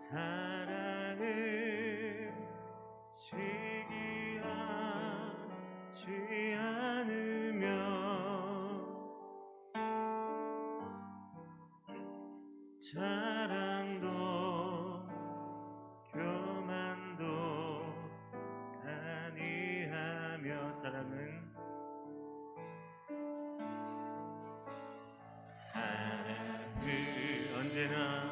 사랑은 시기하지 않으며 자랑도 교만도 아니하며 사랑은 언제나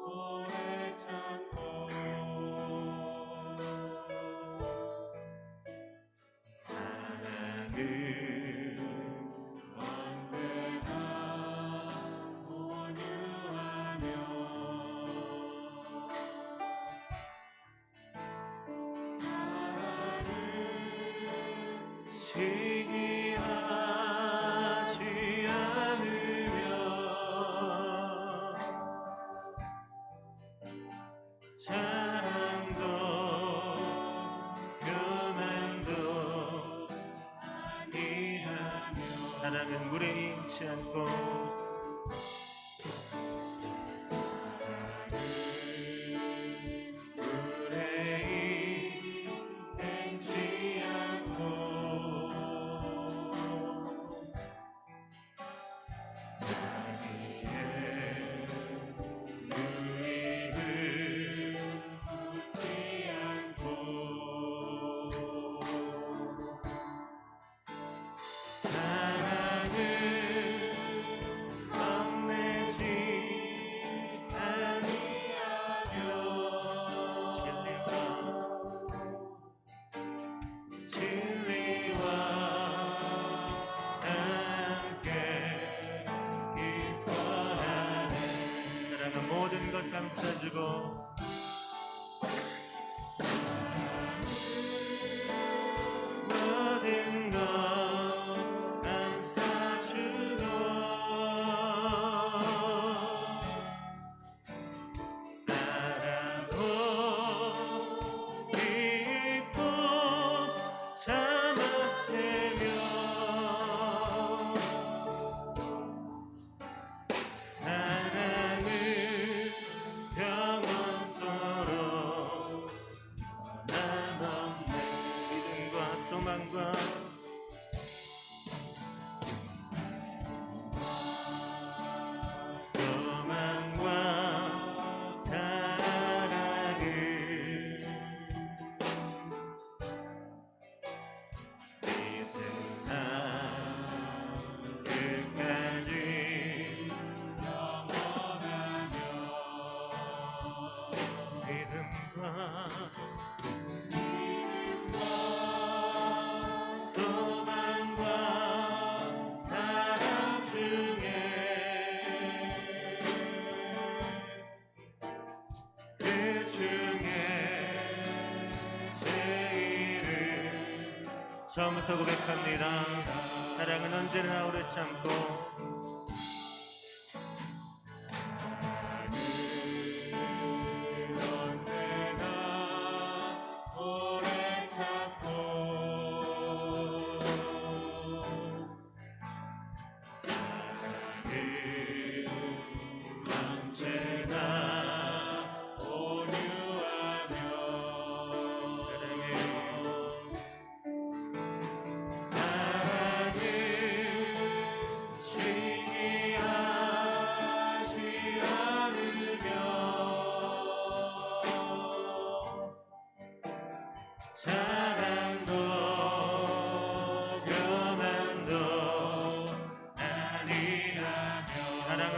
오래 참고 사랑은 언제나 온유하며 사랑은 시기하지 않으며 자랑도 교만도 아니하며 사랑은 물에 익지 않고 모든 것 감싸주고 모든 것 감싸주고 알아보 믿고 참아내며 소망과 사랑을 이 세상 끝까지 영원하며 믿음과 소망과 사랑 중에 그 중에 제일을 처음부터 고백합니다. 사랑은 언제나 오래 참고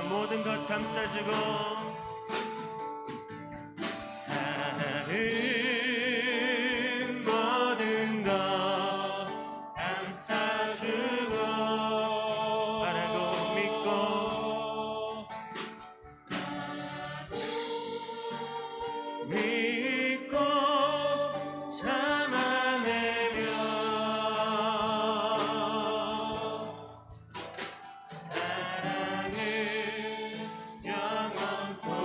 모든 것 감싸주고 사랑은 모든 것 감싸주고 바라고 믿고 참아내며 사랑은 영원토록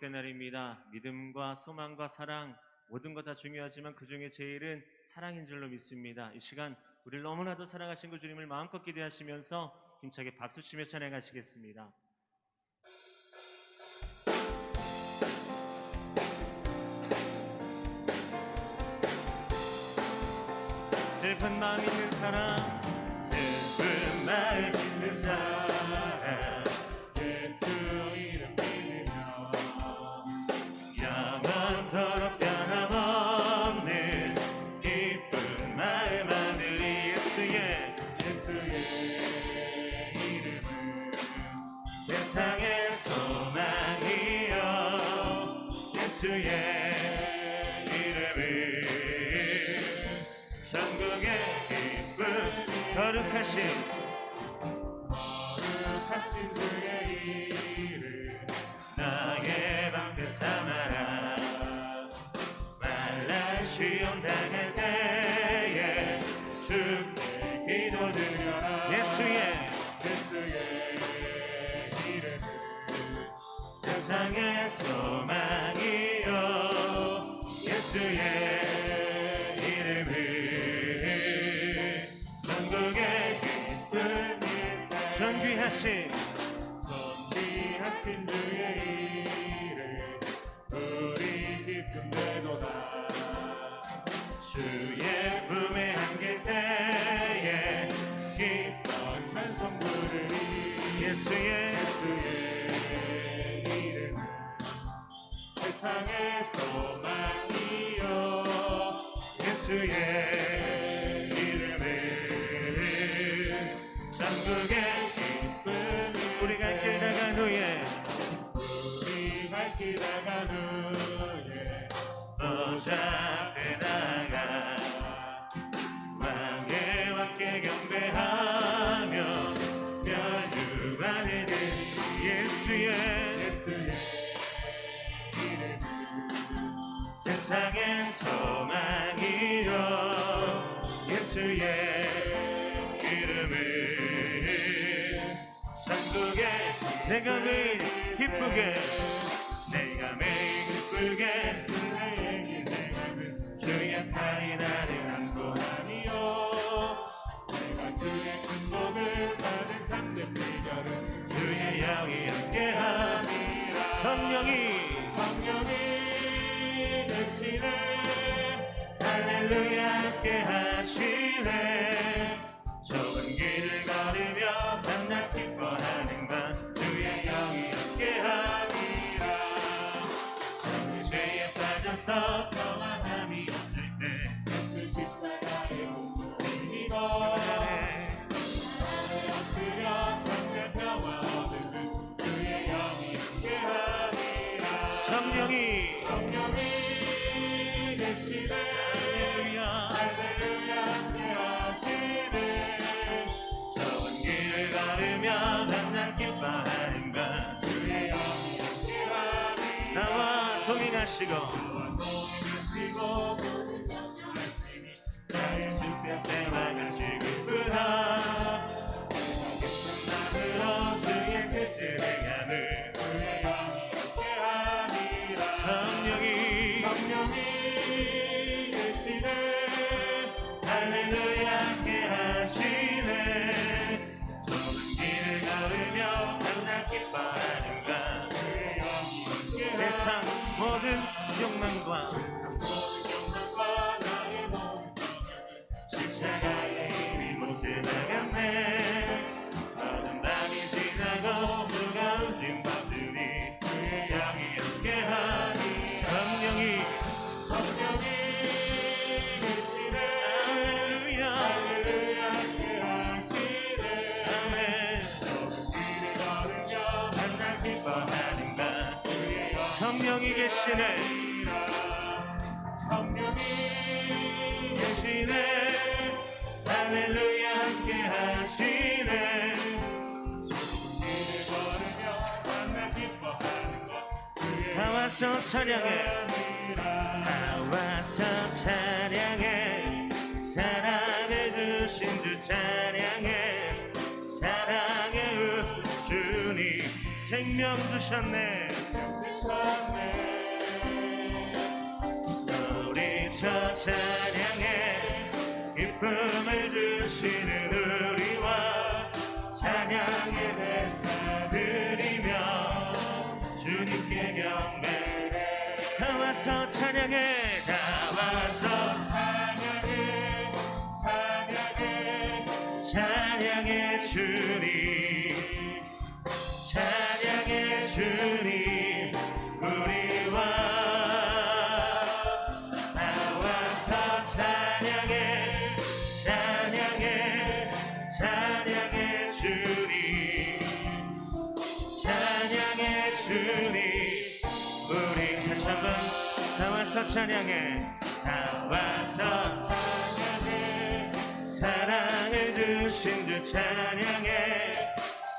축복된 날입니다. 믿음과 소망과 사랑 모든 것 다 중요하지만 그 중에 제일은 사랑인 줄로 믿습니다. 이 시간 우리를 너무나도 사랑하신 그 주님을 마음껏 기대하시면서 힘차게 박수치며 찬양하시겠습니다. 슬픈 마음 있는 사람, 슬픈 마음 있는 사람, 예수 이름 믿으며 영원토록 변함없는 기쁜 마음 하늘이 예수의 이름은 세상의 소망이여 예수의 천국의 기쁨 거룩하신 주의 이름 나의 방패 삼아라 말라 시험 당할 때에 주께 기도드려라 예수의 이름은 세상의 소망이요 예수의 존귀하신 주의 이름 우리 기쁨되도다 주의 품에 안길 때에 기뻐 찬송 부르리 예수의 이름은 세상의 소망이요 예수의 이름은 천국의 우리 갈 길 나간 후에 보좌 앞에 나가 왕의 왕께 경배하며 멸류관을 드리 예수의 이름은 세상의 소망이요 예수의 이름은 천국의 내가 매일 기쁘게 주의 팔이 나를 안고하니요 내가 주의 큰 복을 받은 참된 비결은 주의 영이 함께함이라 성령이 되시네 할렐루야 함께하시네 좁은 길을 걸으며 밤낮 기뻐하는 밤 주의 영이 함께함이라 죄에 빠져서 평안함이 없을 때 그 십자가의 몸을 힘입어 엎드려 참된 평화 얻으면 주의 영이 함께하리라 성령이 되시네 할렐루야 함께하시네 좁은 길을 걸으며 만난 기뻐하는 것 주의 영이 함께하리라 나와 동행하시고 나의 실패 생활을 지금부터 마음으로 주의 뜻을 행하는 주의 영이 함께하리라 성령이 되시네 할렐루야 함께하시네 좁은 길을 걸으며 만나 기뻐하는 것 세상 모든 욕망과 십자가의 힘이 못을 나갔네 어떤 밤이 지나고 누가 울린 밤들이 주의 영이 함께하니 성령이 되시네 할렐루야 함께하시네 아멘 길을 걸으며 만나 기뻐하는 것 성령이 계시네 할렐루야 함께하시네 나와서 찬양해 사랑을 주신 주 찬양해 사랑의 주님 생명 주셨네 소리쳐 찬양해 기쁨을 주시는 우리와 찬양의 대사 드리며 주님께 경배해. 다 와서 찬양해, 다 와서 찬양해 주님, 찬양해 주님. 우리와 나와서 찬양해, 찬양해, 찬양해 주님, 찬양해 주님. 우리 다시 한번 나와서 찬양해, 나와서 찬양해. 사랑을 주신 주 찬양해,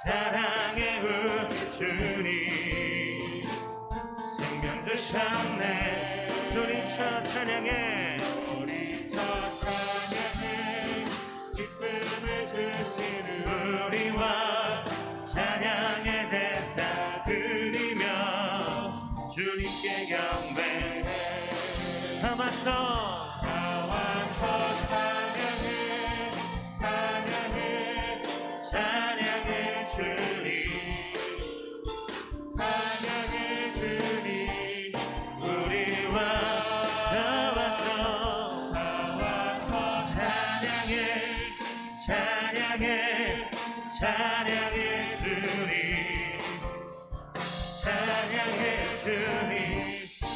사랑의 우리 주님. 생명 주셨네. 소리쳐 찬양해, 소리쳐 찬양해. 기쁨을 주시는 우리와 찬양의 대사 드리며 주님께 경배해. 다 왔어, 찬양해 주님, 찬양해 주님. 우리와 나와서 찬양해, 찬양해, 찬양해 주님, 찬양해 주님.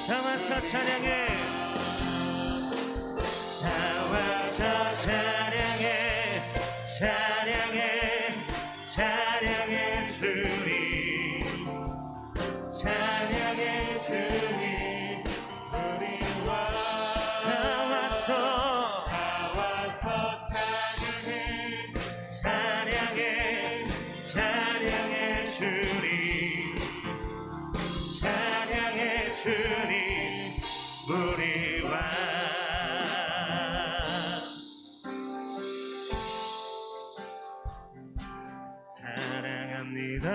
나와서 찬양해, 나와서 찬양해, 찬양해, 찬양해 주님, 찬양해 주님. 우리와 나와서 찬양해, 찬양해, 찬양해 주님, 찬양해 주님. 우리와 사랑합니다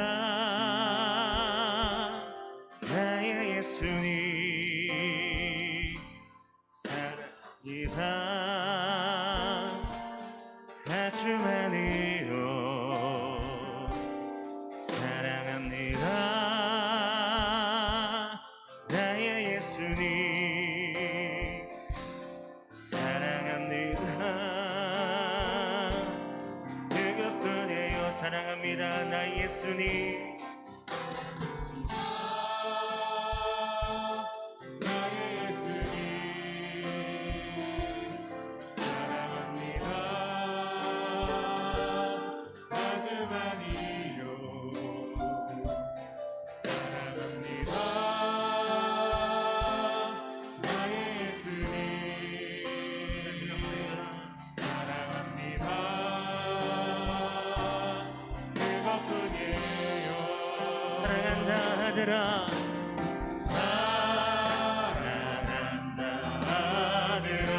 나의 예수님, 사랑합니다 아주 많이요. 사랑합니다 나의 예수님, 사랑합니다. 그것뿐이에요. 사랑합니다 나의 예수님, 나의 예수님. 사랑합니다 아주 많이요. 사랑합니다 나의 예수님, 사랑합니다. 그것뿐이에요. 사랑한다 하더라, 사랑한다 하더라.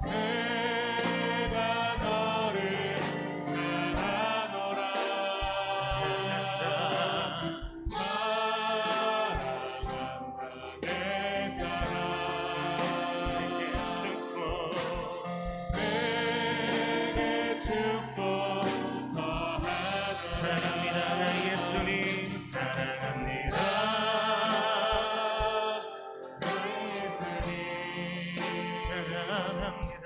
내가 너를 사랑하노라. 사랑한다 내 따라. 내게 축복, 내게 축복 더하노라. 사랑합니다 나의 예수님, 사랑합니다 나의 예수님, 사랑합니다.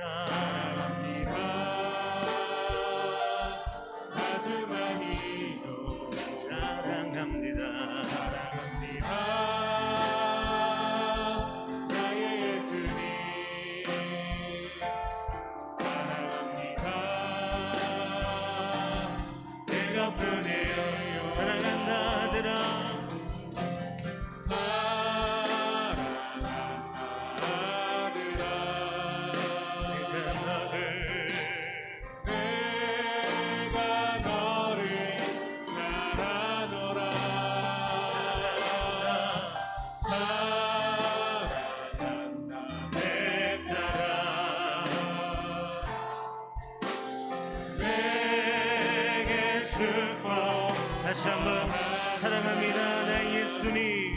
아주 많이요. 사랑합니다, 사랑합니다 나의 예수님, 사랑합니다. 그것뿐이에요. 사랑한다 하더라, 사랑한다 하더라. 내가 너를 사랑하노라. 사랑한다 내 따라. 내게 축복 다시 한번 사랑합니다 내 예수님.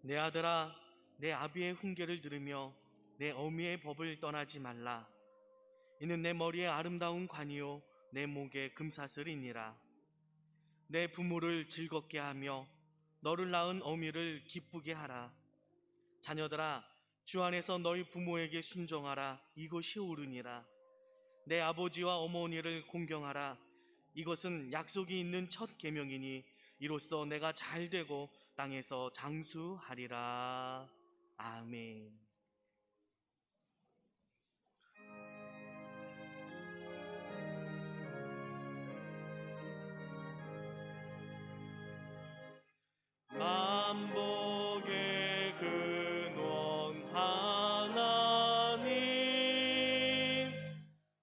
내 아들아, 내 아비의 훈계를 들으며 내 어미의 법을 떠나지 말라. 이는 내 머리에 아름다운 관이요 내 목에 금사슬이니라. 내 부모를 즐겁게 하며 너를 낳은 어미를 기쁘게 하라. 자녀들아, 주 안에서 너희 부모에게 순종하라. 이것이 옳으니라. 내 아버지와 어머니를 공경하라. 이것은 약속이 있는 첫 계명이니 이로써 내가 잘되고 땅에서 장수하리라. 아멘. 만복의 근원 하나님,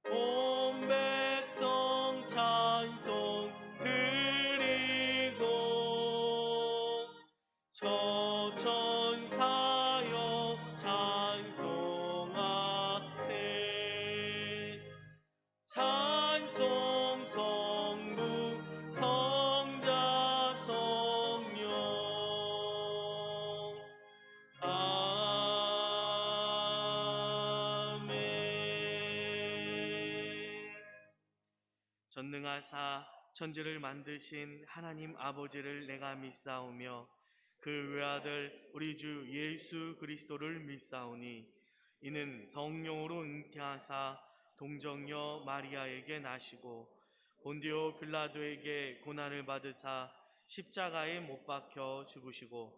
온 백성 찬송 드리고 저천사여 찬송하세. 찬송 성부 성자 성령. 아멘. 전능하사 천지를 만드신 하나님 아버지를 내가 믿사오며 그 외아들 우리 주 예수 그리스도를 믿사오니 이는 성령으로 잉태하사 동정녀 마리아에게 나시고 본디오 빌라도에게 고난을 받으사 십자가에 못 박혀 죽으시고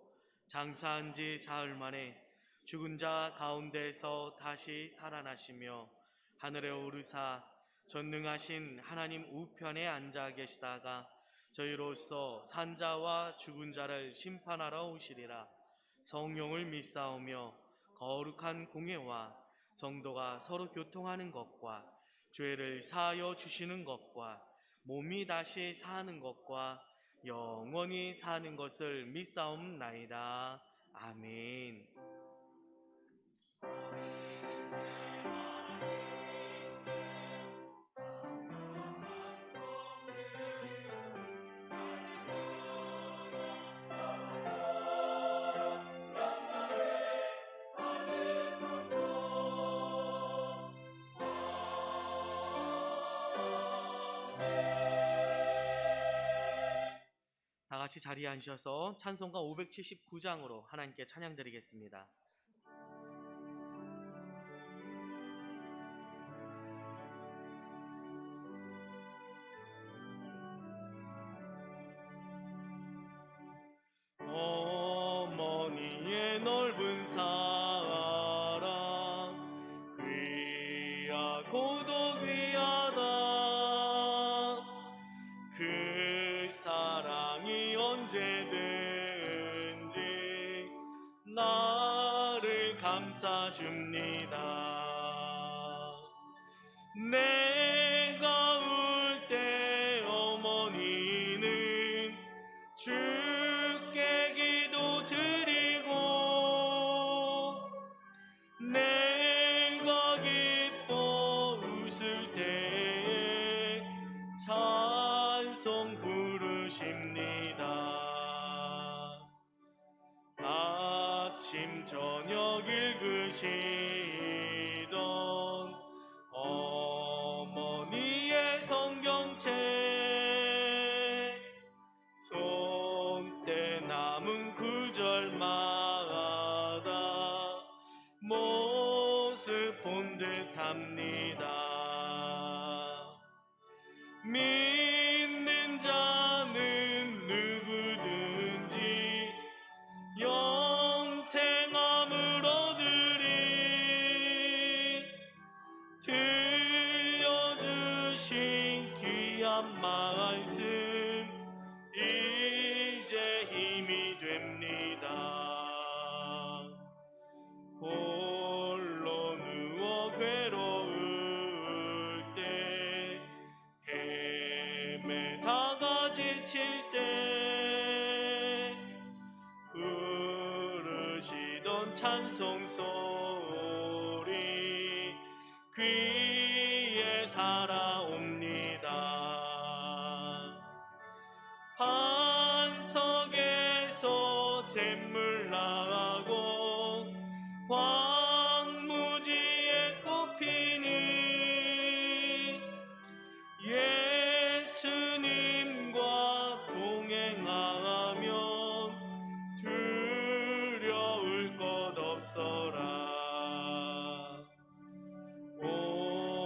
장사한 지 사흘 만에 죽은 자 가운데서 다시 살아나시며 하늘에 오르사 전능하신 하나님 우편에 앉아 계시다가 저희로서 산자와 죽은 자를 심판하러 오시리라. 성령을 믿사오며 거룩한 공예와 성도가 서로 교통하는 것과 죄를 사하여 주시는 것과 몸이 다시 사는 것과 영원히 사는 것을 믿사옵나이다. 아멘. 같이 자리에 앉으셔서 찬송가 579장으로 하나님께 찬양드리겠습니다. 어머니의 넓은 사랑 귀하고도 귀하다. 그 사랑이 언제든지 나를 감싸줍니다. 내가 울 때 어머니는 주께 기도드리고 내가 기뻐 웃을 때에 찬송 부르십니다. 아침 저녁 읽으시던 어머니의 성경책 손때 남은 구절마다 모습 본 듯합니다. 믿는 자는 누구든지 영생함을 얻으리. 들려주신 귀한 말씀 이제 힘이 됩니다. 홀로 누워 괴로울 때 헤매다가 지칠 때 부르시던 찬송 소리 귀에 살아옵니다. 반석에서 샘물 나고 황무지에 꽃피니 예수님과 동행하면 두려울 것 없어라.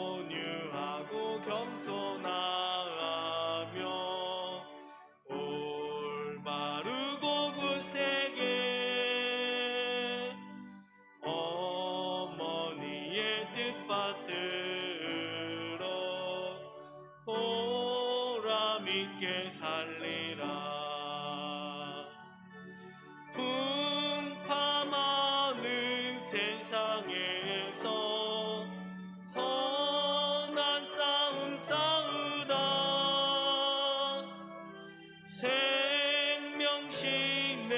온유하고 겸손하며 올바르고 굳세게 어머니의 뜻 받들어 보람 있게 살리라. 풍파많은 세상에서 선한 싸움 싸우다 생명신에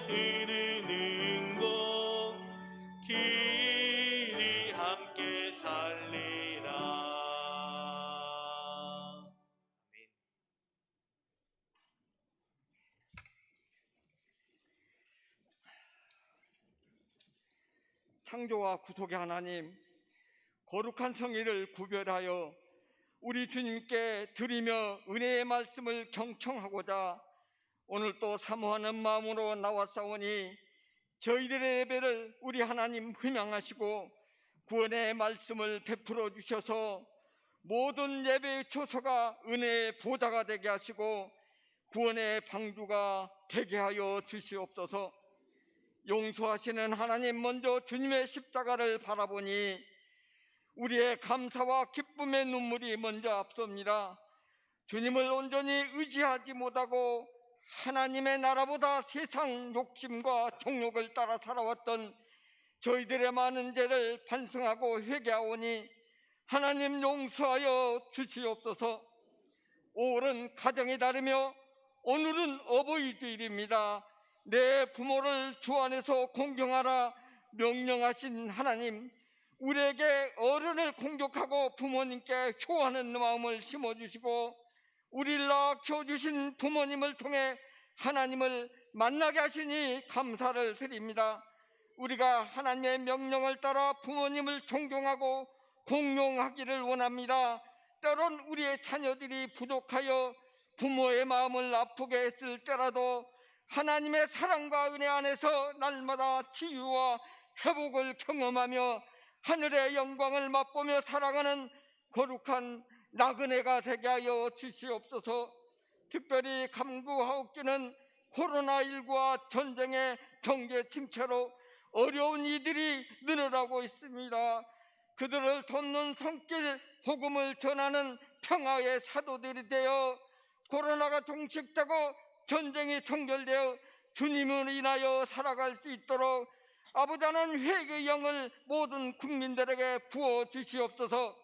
흐르는 곳 길이 함께 살리라. 창조와 구속의 하나님, 거룩한 성의를 구별하여 우리 주님께 드리며 은혜의 말씀을 경청하고자 오늘 또 사모하는 마음으로 나왔사오니 저희들의 예배를 우리 하나님 휘망하시고 구원의 말씀을 베풀어 주셔서 모든 예배의 초소가 은혜의 보좌가 되게 하시고 구원의 방주가 되게 하여 주시옵소서. 용서하시는 하나님, 먼저 주님의 십자가를 바라보니 우리의 감사와 기쁨의 눈물이 먼저 앞섭니다. 주님을 온전히 의지하지 못하고 하나님의 나라보다 세상 욕심과 정욕을 따라 살아왔던 저희들의 많은 죄를 반성하고 회개하오니 하나님 용서하여 주시옵소서. 5월은 가정의 달이며 오늘은 어버이 주일입니다. 내 부모를 주 안에서 공경하라 명령하신 하나님, 우리에게 어른을 공격하고 부모님께 효하는 마음을 심어주시고 우리를 낳아 키워주신 부모님을 통해 하나님을 만나게 하시니 감사를 드립니다. 우리가 하나님의 명령을 따라 부모님을 존경하고 공경하기를 원합니다. 때론 우리의 자녀들이 부족하여 부모의 마음을 아프게 했을 때라도 하나님의 사랑과 은혜 안에서 날마다 치유와 회복을 경험하며 하늘의 영광을 맛보며 살아가는 거룩한 나그네가 되게 하여 주시옵소서. 특별히 감구하옵기는 코로나19와 전쟁의 경제 침체로 어려운 이들이 늘어나고 있습니다. 그들을 돕는 손길 복음을 전하는 평화의 사도들이 되어 코로나가 종식되고 전쟁이 종결되어 주님을 인하여 살아갈 수 있도록 아버지 하나님 회개의 영을 모든 국민들에게 부어 주시옵소서.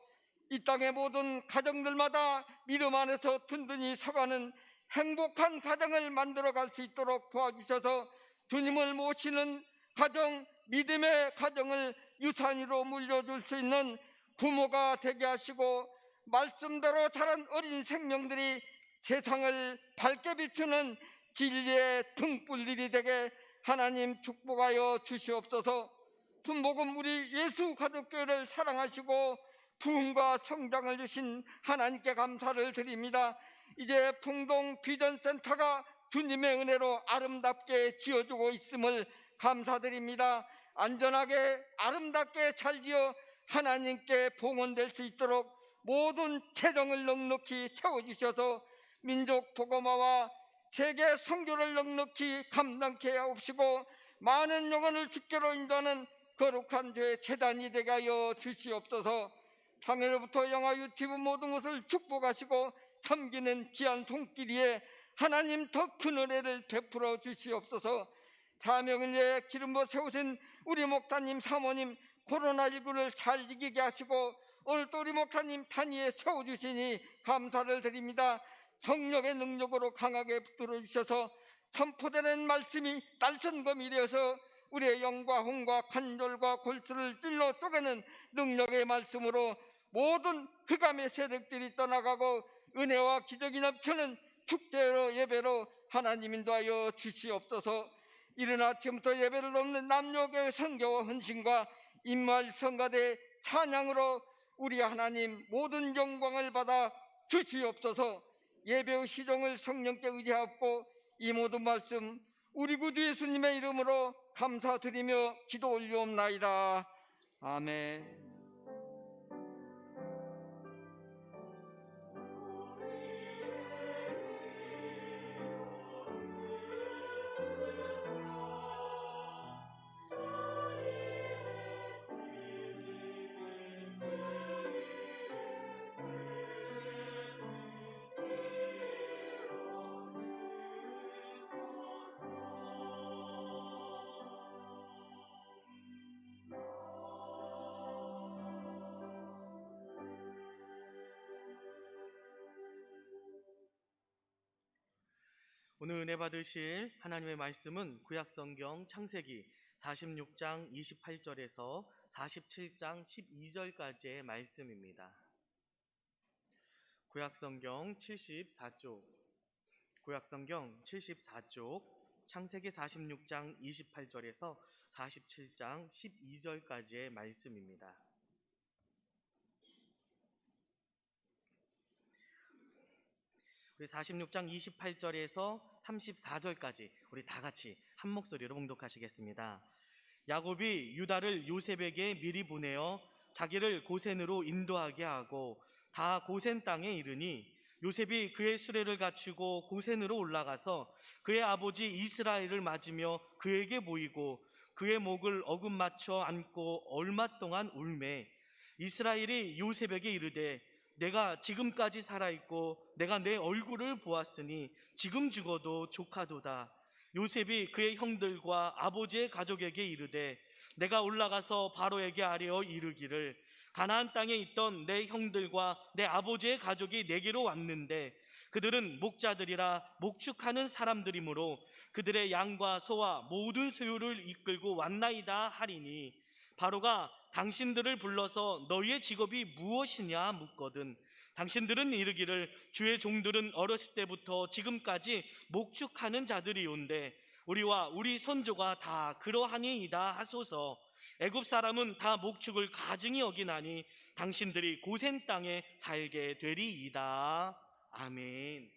이 땅의 모든 가정들마다 믿음 안에서 든든히 서가는 행복한 가정을 만들어갈 수 있도록 도와주셔서 주님을 모시는 가정, 믿음의 가정을 유산으로 물려줄 수 있는 부모가 되게 하시고 말씀대로 자란 어린 생명들이 세상을 밝게 비추는 진리의 등불들이 되게 하나님 축복하여 주시옵소서. 순복음 우리 예수 가족교회를 사랑하시고 부흥과 성장을 주신 하나님께 감사를 드립니다. 이제 풍동 비전센터가 주님의 은혜로 아름답게 지어주고 있음을 감사드립니다. 안전하게 아름답게 잘 지어 하나님께 봉헌될 수 있도록 모든 재정을 넉넉히 채워주셔서 민족 복음화와 세계 선교를 넉넉히 감당케 하옵시고 많은 영혼을 주께로 인도하는 거룩한 죄 재단이 되게 하여 주시옵소서. 당일부터 영화 유튜브 모든 것을 축복하시고 섬기는 귀한 손길 위에 하나님 더 큰 은혜를 베풀어 주시옵소서. 사명을 위해 기름 부어 세우신 우리 목사님 사모님 코로나19를 잘 이기게 하시고 오늘 또 우리 목사님 단위에 세워주시니 감사를 드립니다. 성령의 능력으로 강하게 붙들어 주셔서 선포되는 말씀이 날선검이 되어서 우리의 영과 혼과 관절과 골수를 찔러 쪼개는 능력의 말씀으로 모든 흑암의 세력들이 떠나가고 은혜와 기적이 넘치는 축제로 예배로 하나님 인도하여 주시옵소서. 이른 아침부터 예배를 돕는 남녀교회 성교와 헌신과 임마을 성가대 찬양으로 우리 하나님 모든 영광을 받아 주시옵소서. 예배의 시종을 성령께 의지하고 이 모든 말씀 우리 구주 예수님의 이름으로 감사드리며 기도 올리옵나이다. 아멘. 오늘 은혜 받으실 하나님의 말씀은 구약성경 창세기 46장 28절에서 47장 12절까지의 말씀입니다. 구약성경 74쪽 창세기 46장 28절에서 47장 12절까지의 말씀입니다. 우리 46장 28절에서 34절까지 우리 다 같이 한 목소리로 봉독하시겠습니다. 야곱이 유다를 요셉에게 미리 보내어 자기를 고센으로 인도하게 하고 다 고센 땅에 이르니 요셉이 그의 수레를 갖추고 고센으로 올라가서 그의 아버지 이스라엘을 맞으며 그에게 모이고 그의 목을 어긋맞춰 안고 얼마 동안 울매 이스라엘이 요셉에게 이르되 내가 지금까지 살아있고 내가 내 얼굴을 보았으니 지금 죽어도 족하도다. 요셉이 그의 형들과 아버지의 가족에게 이르되 내가 올라가서 바로에게 아뢰어 이르기를 가나안 땅에 있던 내 형들과 내 아버지의 가족이 내게로 왔는데 그들은 목자들이라 목축하는 사람들이므로 그들의 양과 소와 모든 소유를 이끌고 왔나이다 하리니 바로가 당신들을 불러서 너희의 직업이 무엇이냐 묻거든 당신들은 이르기를 주의 종들은 어렸을 때부터 지금까지 목축하는 자들이온데 우리와 우리 선조가 다 그러하니이다 하소서. 애굽 사람은 다 목축을 가증히 여기나니 당신들이 고센 땅에 살게 되리이다. 아멘.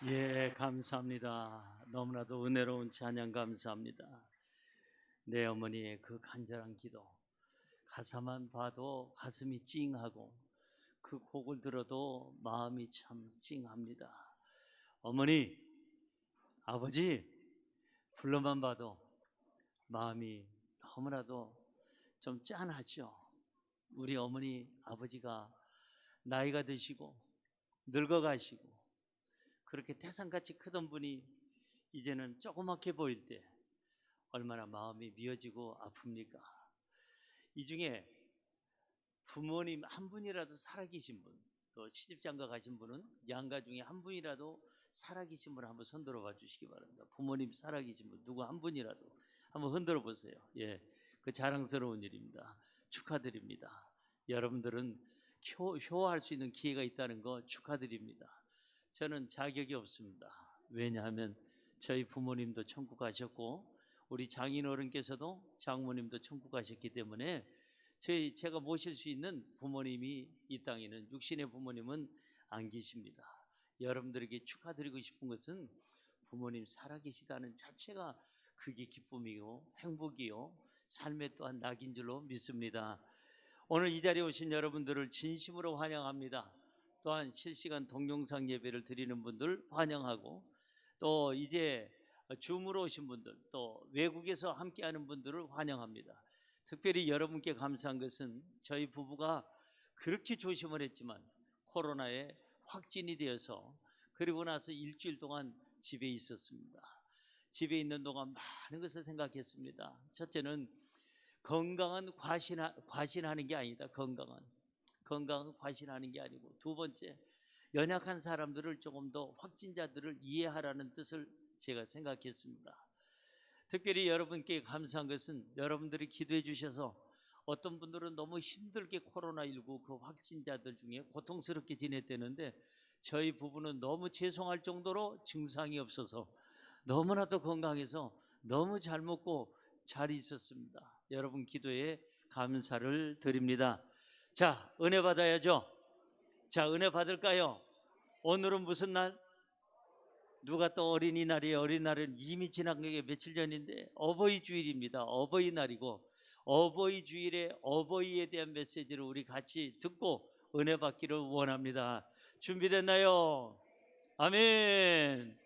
예, 감사합니다. 너무나도 은혜로운 찬양 감사합니다. 내 어머니의 그 간절한 기도, 가사만 봐도 가슴이 찡하고 그 곡을 들어도 마음이 참 찡합니다. 어머니, 아버지 불러만 봐도 마음이 너무나도 좀 짠하죠. 우리 어머니, 아버지가 나이가 드시고 늙어가시고 그렇게 태산같이 크던 분이 이제는 조그맣게 보일 때 얼마나 마음이 미어지고 아픕니까? 이 중에 부모님 한 분이라도 살아계신 분, 또 시집장가 가신 분은 양가 중에 한 분이라도 살아계신 분 한번 손들어 봐 주시기 바랍니다. 부모님 살아계신 분 누구 한 분이라도 한번 흔들어 보세요. 예, 그 자랑스러운 일입니다. 축하드립니다. 여러분들은 효할 수 있는 기회가 있다는 거 축하드립니다. 저는 자격이 없습니다. 왜냐하면 저희 부모님도 천국 가셨고 우리 장인어른께서도 장모님도 천국 가셨기 때문에 제가 모실 수 있는 부모님이 이 땅에는 육신의 부모님은 안 계십니다. 여러분들에게 축하드리고 싶은 것은 부모님 살아계시다는 자체가 그게 기쁨이고 행복이요 삶의 또한 낙인 줄로 믿습니다. 오늘 이 자리에 오신 여러분들을 진심으로 환영합니다. 또한 실시간 동영상 예배를 드리는 분들 환영하고 또 이제 줌으로 오신 분들 또 외국에서 함께하는 분들을 환영합니다. 특별히 여러분께 감사한 것은 저희 부부가 그렇게 조심을 했지만 코로나에 확진이 되어서 그리고 나서 일주일 동안 집에 있었습니다. 집에 있는 동안 많은 것을 생각했습니다. 첫째는 건강은 과신하는 게 아니다. 건강은 과신하는 게 아니고 두 번째 연약한 사람들을 조금 더 확진자들을 이해하라는 뜻을 제가 생각했습니다. 특별히 여러분께 감사한 것은 여러분들이 기도해 주셔서 어떤 분들은 너무 힘들게 코로나19 그 확진자들 중에 고통스럽게 지냈다는데 저희 부부는 너무 죄송할 정도로 증상이 없어서 너무나도 건강해서 너무 잘 먹고 잘 있었습니다. 여러분 기도에 감사를 드립니다. 자, 은혜 받아야죠. 자, 은혜 받을까요? 오늘은 무슨 날? 누가 또 어린이날이에요. 어린이날은 이미 지난 게 며칠 전인데 어버이 주일입니다. 어버이날이고 어버이 주일에 어버이에 대한 메시지를 우리 같이 듣고 은혜 받기를 원합니다. 준비됐나요? 아멘.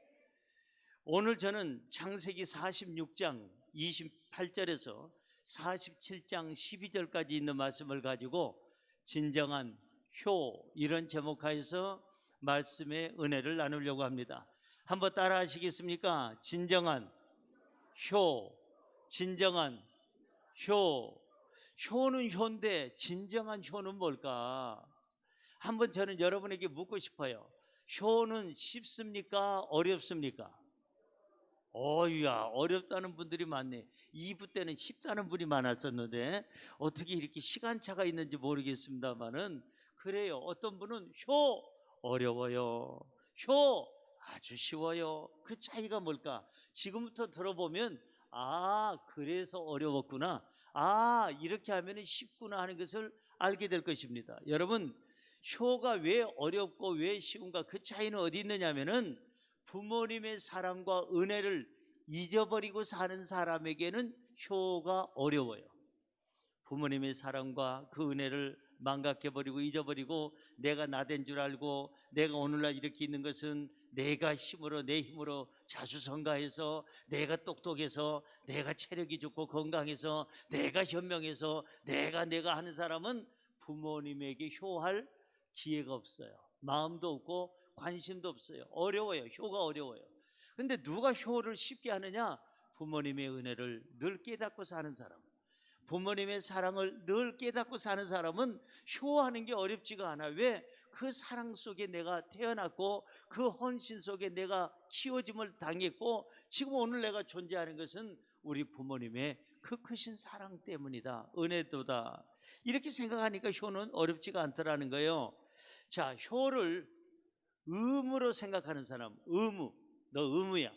오늘 저는 창세기 46장 28절에서 47장 12절까지 있는 말씀을 가지고 진정한 효 이런 제목하에서 말씀의 은혜를 나누려고 합니다. 한번 따라 하시겠습니까? 진정한 효, 진정한 효. 효는 효인데 진정한 효는 뭘까? 한번 저는 여러분에게 묻고 싶어요. 효는 쉽습니까? 어렵습니까? 어이야, 어렵다는 분들이 많네. 2부 때는 쉽다는 분이 많았었는데 어떻게 이렇게 시간차가 있는지 모르겠습니다만은 그래요. 어떤 분은 효 어려워요. 효 아주 쉬워요. 그 차이가 뭘까? 지금부터 들어보면 아, 그래서 어려웠구나. 아, 이렇게 하면 쉽구나 하는 것을 알게 될 것입니다. 여러분, 효가 왜 어렵고 왜 쉬운가? 그 차이는 어디 있느냐면은 부모님의 사랑과 은혜를 잊어버리고 사는 사람에게는 효가 어려워요. 부모님의 사랑과 그 은혜를 망각해버리고 잊어버리고 내가 나된 줄 알고 내가 오늘날 이렇게 있는 것은 내가 힘으로 내 힘으로 자수성가해서 내가 똑똑해서 내가 체력이 좋고 건강해서 내가 현명해서 내가 하는 사람은 부모님에게 효할 기회가 없어요. 마음도 없고 관심도 없어요. 어려워요. 효가 어려워요. 근데 누가 효를 쉽게 하느냐? 부모님의 은혜를 늘 깨닫고 사는 사람, 부모님의 사랑을 늘 깨닫고 사는 사람은 효하는 게 어렵지가 않아. 왜? 그 사랑 속에 내가 태어났고 그 헌신 속에 내가 키워짐을 당했고 지금 오늘 내가 존재하는 것은 우리 부모님의 그 크신 사랑 때문이다. 은혜도다. 이렇게 생각하니까 효는 어렵지가 않더라는 거예요. 자, 효를 의무로 생각하는 사람, 의무. 너 의무야.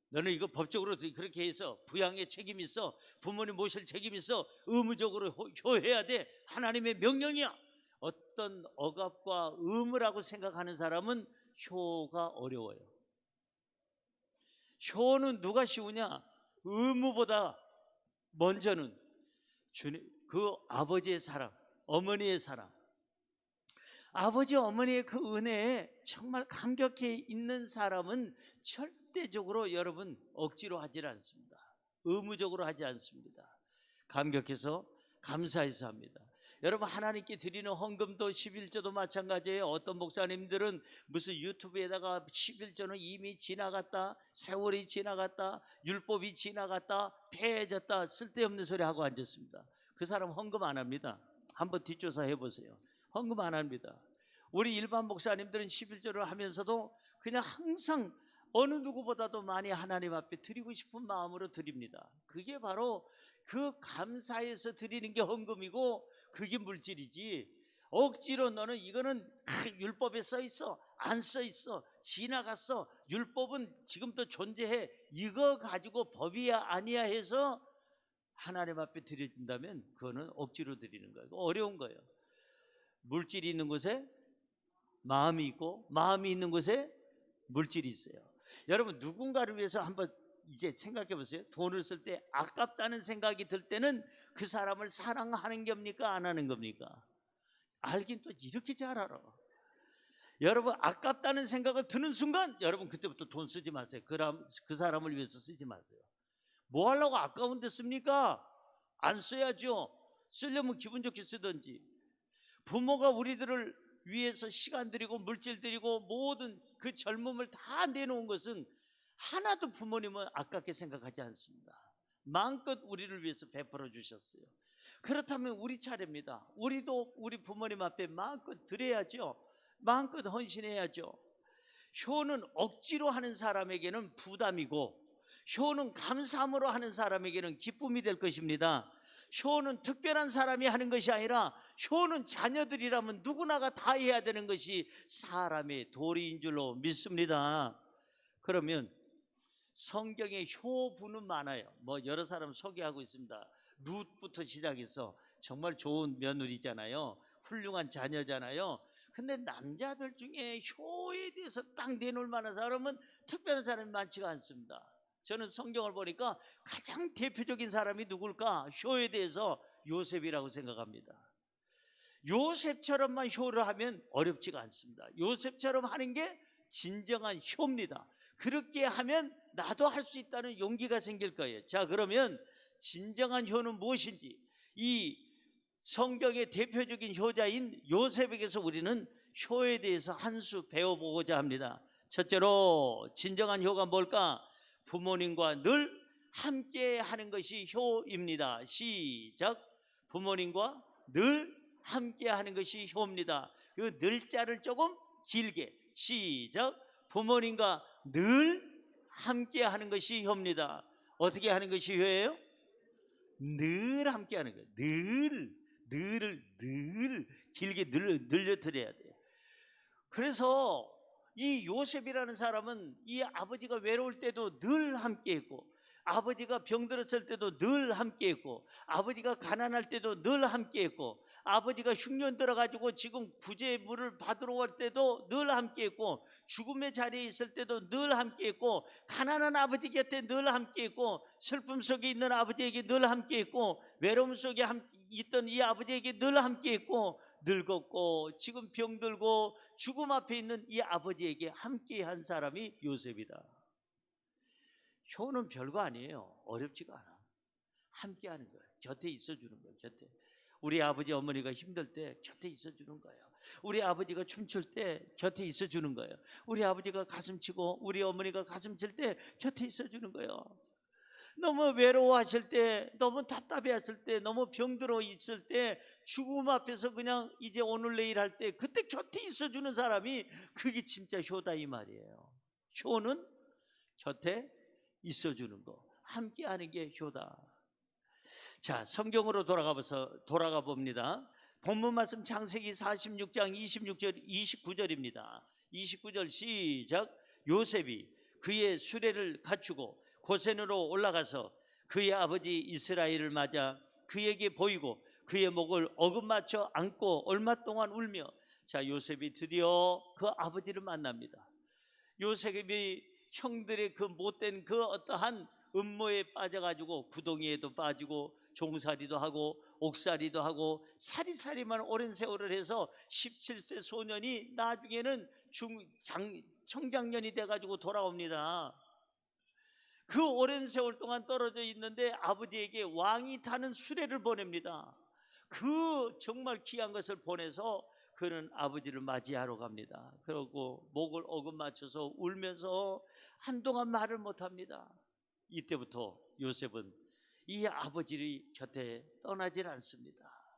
너는 이거 법적으로 그렇게 해서 부양의 책임이 있어. 부모님 모실 책임이 있어. 의무적으로 효해야 돼. 하나님의 명령이야. 어떤 억압과 의무라고 생각하는 사람은 효가 어려워요. 효는 누가 쉬우냐? 의무보다 먼저는 그 아버지의 사랑, 어머니의 사랑, 아버지 어머니의 그 은혜에 정말 감격해 있는 사람은 절대적으로 여러분 억지로 하지 않습니다. 의무적으로 하지 않습니다. 감격해서 감사해서 합니다. 여러분, 하나님께 드리는 헌금도 11조도 마찬가지예요. 어떤 목사님들은 무슨 유튜브에다가 11조는 이미 지나갔다, 세월이 지나갔다, 율법이 지나갔다, 폐해졌다, 쓸데없는 소리 하고 앉았습니다. 그 사람 헌금 안 합니다. 한번 뒷조사 해보세요. 헌금 안 합니다. 우리 일반 목사님들은 11조를 하면서도 그냥 항상 어느 누구보다도 많이 하나님 앞에 드리고 싶은 마음으로 드립니다. 그게 바로 그 감사해서 드리는 게 헌금이고, 그게 물질이지, 억지로 너는 이거는 율법에 써 있어, 안 써 있어, 지나갔어, 율법은 지금도 존재해, 이거 가지고 법이야 아니야 해서 하나님 앞에 드려진다면 그거는 억지로 드리는 거예요. 어려운 거예요. 물질이 있는 곳에 마음이 있고, 마음이 있는 곳에 물질이 있어요. 여러분, 누군가를 위해서 한번 이제 생각해 보세요. 돈을 쓸 때 아깝다는 생각이 들 때는 그 사람을 사랑하는 겁니까, 안 하는 겁니까? 알긴 또 이렇게 잘 알아. 여러분, 아깝다는 생각을 드는 순간 여러분 그때부터 돈 쓰지 마세요. 그 사람을 위해서 쓰지 마세요. 뭐 하려고 아까운데 씁니까? 안 써야죠. 쓰려면 기분 좋게 쓰든지. 부모가 우리들을 위해서 시간 드리고 물질 드리고 모든 그 젊음을 다 내놓은 것은 하나도 부모님은 아깝게 생각하지 않습니다. 마음껏 우리를 위해서 베풀어 주셨어요. 그렇다면 우리 차례입니다. 우리도 우리 부모님 앞에 마음껏 드려야죠. 마음껏 헌신해야죠. 효는 억지로 하는 사람에게는 부담이고, 효는 감사함으로 하는 사람에게는 기쁨이 될 것입니다. 효는 특별한 사람이 하는 것이 아니라 효는 자녀들이라면 누구나가 다 해야 되는 것이 사람의 도리인 줄로 믿습니다. 그러면 성경에 효부는 많아요. 뭐 여러 사람 소개하고 있습니다. 룻부터 시작해서 정말 좋은 며느리잖아요. 훌륭한 자녀잖아요. 근데 남자들 중에 효에 대해서 딱 내놓을 만한 사람은 특별한 사람이 많지가 않습니다. 저는 성경을 보니까 가장 대표적인 사람이 누굴까? 효에 대해서 요셉이라고 생각합니다. 요셉처럼만 효를 하면 어렵지가 않습니다. 요셉처럼 하는 게 진정한 효입니다. 그렇게 하면 나도 할 수 있다는 용기가 생길 거예요. 자, 그러면 진정한 효는 무엇인지, 이 성경의 대표적인 효자인 요셉에게서 우리는 효에 대해서 한 수 배워보고자 합니다. 첫째로 진정한 효가 뭘까? 부모님과 늘 함께 하는 것이 효입니다. 시작. 부모님과 늘 함께 하는 것이 효입니다. 그 늘자를 조금 길게. 시작. 부모님과 늘 함께 하는 것이 효입니다. 어떻게 하는 것이 효예요? 늘 함께 하는 거예요. 늘 길게 늘려드려야 돼요. 그래서 이 요셉이라는 사람은 이 아버지가 외로울 때도 늘 함께 했고, 아버지가 병들었을 때도 늘 함께 했고, 아버지가 가난할 때도 늘 함께 했고, 아버지가 흉년 들어가지고 지금 구제물을 받으러 올 때도 늘 함께 했고, 죽음의 자리에 있을 때도 늘 함께 했고, 가난한 아버지 곁에 늘 함께 했고, 슬픔 속에 있는 아버지에게 늘 함께 했고, 외로움 속에 있던 이 아버지에게 늘 함께 했고, 늙었고 지금 병들고 죽음 앞에 있는 이 아버지에게 함께 한 사람이 요셉이다. 효는 별거 아니에요. 어렵지가 않아. 함께 하는 거예요. 곁에 있어주는 거예요. 곁에. 우리 아버지 어머니가 힘들 때 곁에 있어주는 거예요. 우리 아버지가 춤출 때 곁에 있어주는 거예요. 우리 아버지가 가슴 치고 우리 어머니가 가슴 칠 때 곁에 있어주는 거예요. 너무 외로워하실 때, 너무 답답해하실 때, 너무 병들어 있을 때, 죽음 앞에서 그냥 이제 오늘 내일 할 때 그때 곁에 있어주는 사람이 그게 진짜 효다 이 말이에요. 효는 곁에 있어주는 거, 함께 하는 게 효다. 자, 성경으로 돌아가 봅니다. 본문 말씀 창세기 46장 29절입니다. 29절 시작. 요셉이 그의 수레를 갖추고 고센으로 올라가서 그의 아버지 이스라엘을 맞아 그에게 보이고 그의 목을 어긋맞춰 안고 얼마 동안 울며 자, 요셉이 드디어 그 아버지를 만납니다. 요셉이 형들의 그 못된 그 어떠한 음모에 빠져가지고 구덩이에도 빠지고 종살이도 하고 옥살이도 하고 사리사리만 오랜 세월을 해서 17세 소년이 나중에는 청장년이 돼가지고 돌아옵니다. 그 오랜 세월 동안 떨어져 있는데 아버지에게 왕이 타는 수레를 보냅니다. 그 정말 귀한 것을 보내서 그는 아버지를 맞이하러 갑니다. 그러고 목을 어금 맞춰서 울면서 한동안 말을 못합니다. 이때부터 요셉은 이 아버지 곁에 떠나질 않습니다.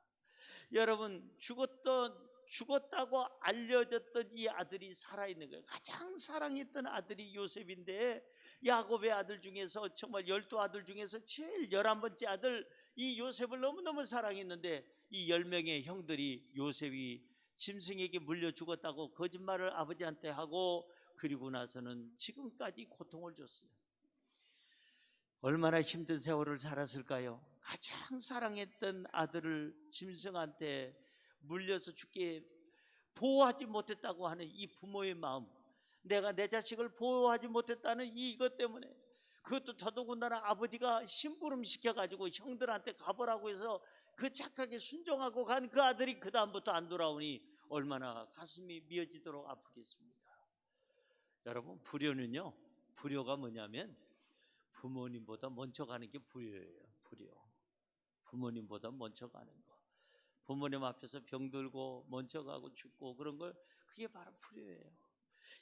여러분, 죽었다고 알려졌던 이 아들이 살아있는 거예요. 가장 사랑했던 아들이 요셉인데, 야곱의 아들 중에서 정말 12아들 중에서 제일 11번째 아들 이 요셉을 너무너무 사랑했는데, 이 10명의 형들이 요셉이 짐승에게 물려 죽었다고 거짓말을 아버지한테 하고, 그리고 나서는 지금까지 고통을 줬어요. 얼마나 힘든 세월을 살았을까요? 가장 사랑했던 아들을 짐승한테 물려서 죽게 보호하지 못했다고 하는 이 부모의 마음, 내가 내 자식을 보호하지 못했다는 이것 때문에, 그것도 더더군다나 아버지가 심부름 시켜가지고 형들한테 가보라고 해서 그 착하게 순종하고 간 그 아들이 그 다음부터 안 돌아오니 얼마나 가슴이 미어지도록 아프겠습니까? 여러분, 불효는요, 불효가 뭐냐면 부모님보다 먼저 가는 게 불효예요. 불효. 부모님보다 먼저 가는 거. 부모님 앞에서 병들고 먼저 가고 죽고 그런 걸, 그게 바로 불효예요.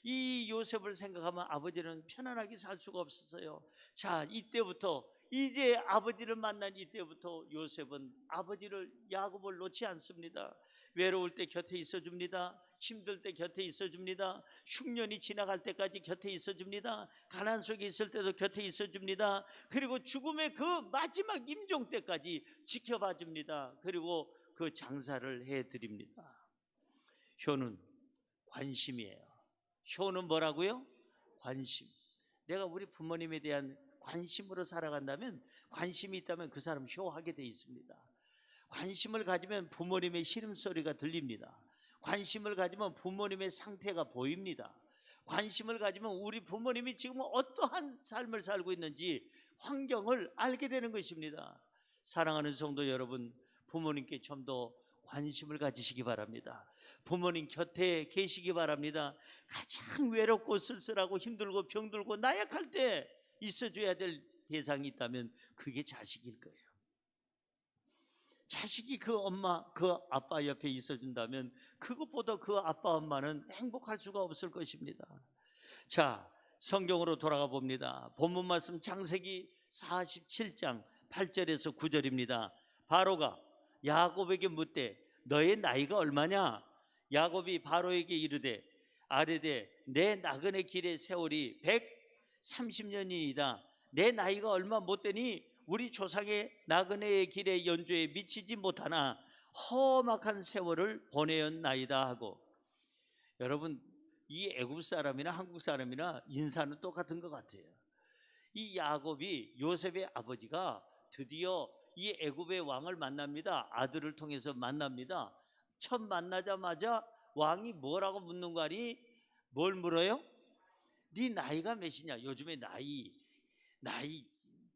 이 요셉을 생각하면 아버지는 편안하게 살 수가 없었어요. 자, 이때부터, 이제 아버지를 만난 이때부터 요셉은 아버지를, 야곱을 놓지 않습니다. 외로울 때 곁에 있어줍니다. 힘들 때 곁에 있어줍니다. 흉년이 지나갈 때까지 곁에 있어줍니다. 가난 속에 있을 때도 곁에 있어줍니다. 그리고 죽음의 그 마지막 임종 때까지 지켜봐 줍니다. 그리고 그 장사를 해드립니다. 효는 관심이에요. 효는 뭐라고요? 관심. 내가 우리 부모님에 대한 관심으로 살아간다면, 관심이 있다면 그 사람 효하게 돼 있습니다. 관심을 가지면 부모님의 시름소리가 들립니다. 관심을 가지면 부모님의 상태가 보입니다. 관심을 가지면 우리 부모님이 지금 어떠한 삶을 살고 있는지 환경을 알게 되는 것입니다. 사랑하는 성도 여러분, 부모님께 좀 더 관심을 가지시기 바랍니다. 부모님 곁에 계시기 바랍니다. 가장 외롭고 쓸쓸하고 힘들고 병들고 나약할 때 있어줘야 될 대상이 있다면 그게 자식일 거예요. 자식이 그 엄마, 그 아빠 옆에 있어준다면 그것보다 그 아빠 엄마는 행복할 수가 없을 것입니다. 자, 성경으로 돌아가 봅니다. 본문 말씀 창세기 47장 8절에서 9절입니다. 바로가 야곱에게 묻되 너의 나이가 얼마냐? 야곱이 바로에게 이르되 아뢰되 내 나그네 길의 세월이 130년이니이다. 내 나이가 얼마 못되니 우리 조상의 나그네의 길의 연주에 미치지 못하나 험악한 세월을 보내었나이다 하고. 여러분, 이 애굽 사람이나 한국 사람이나 인사는 똑같은 것 같아요. 이 야곱이, 요셉의 아버지가 드디어 이 애굽의 왕을 만납니다. 아들을 통해서 만납니다. 첫 만나자마자 왕이 뭐라고 묻는 거 아니? 뭘 물어요? 네 나이가 몇이냐? 요즘에 나이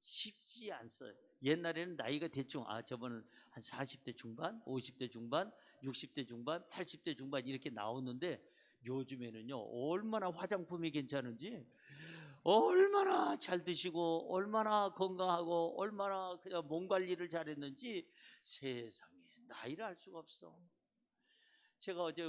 쉽지 않어요. 옛날에는 나이가 대충 저번은 한 40대 중반, 50대 중반, 60대 중반, 80대 중반 이렇게 나오는데, 요즘에는요 얼마나 화장품이 괜찮은지, 얼마나 잘 드시고 얼마나 건강하고 얼마나 그냥 몸 관리를 잘했는지 세상에 나이를 알 수가 없어. 제가 어제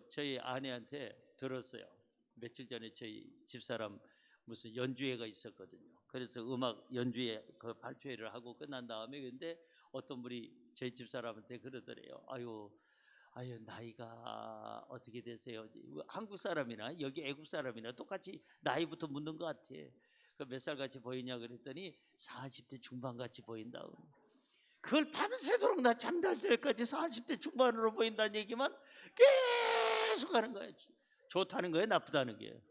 저희 아내한테 들었어요. 며칠 전에 저희 집사람 무슨 연주회가 있었거든요. 그래서 음악 연주회 그 발표회를 하고 끝난 다음에, 근데 어떤 분이 저희 집사람한테 그러더래요. 아유 나이가 어떻게 되세요? 한국 사람이나 여기 애국 사람이나 똑같이 나이부터 묻는 것 같아. 몇 살 같이 보이냐 그랬더니 40대 중반 같이 보인다. 그걸 밤새도록 나 잠잘 때까지 40대 중반으로 보인다는 얘기만 계속 하는 거예요. 좋다는 거예요, 나쁘다는 거예요?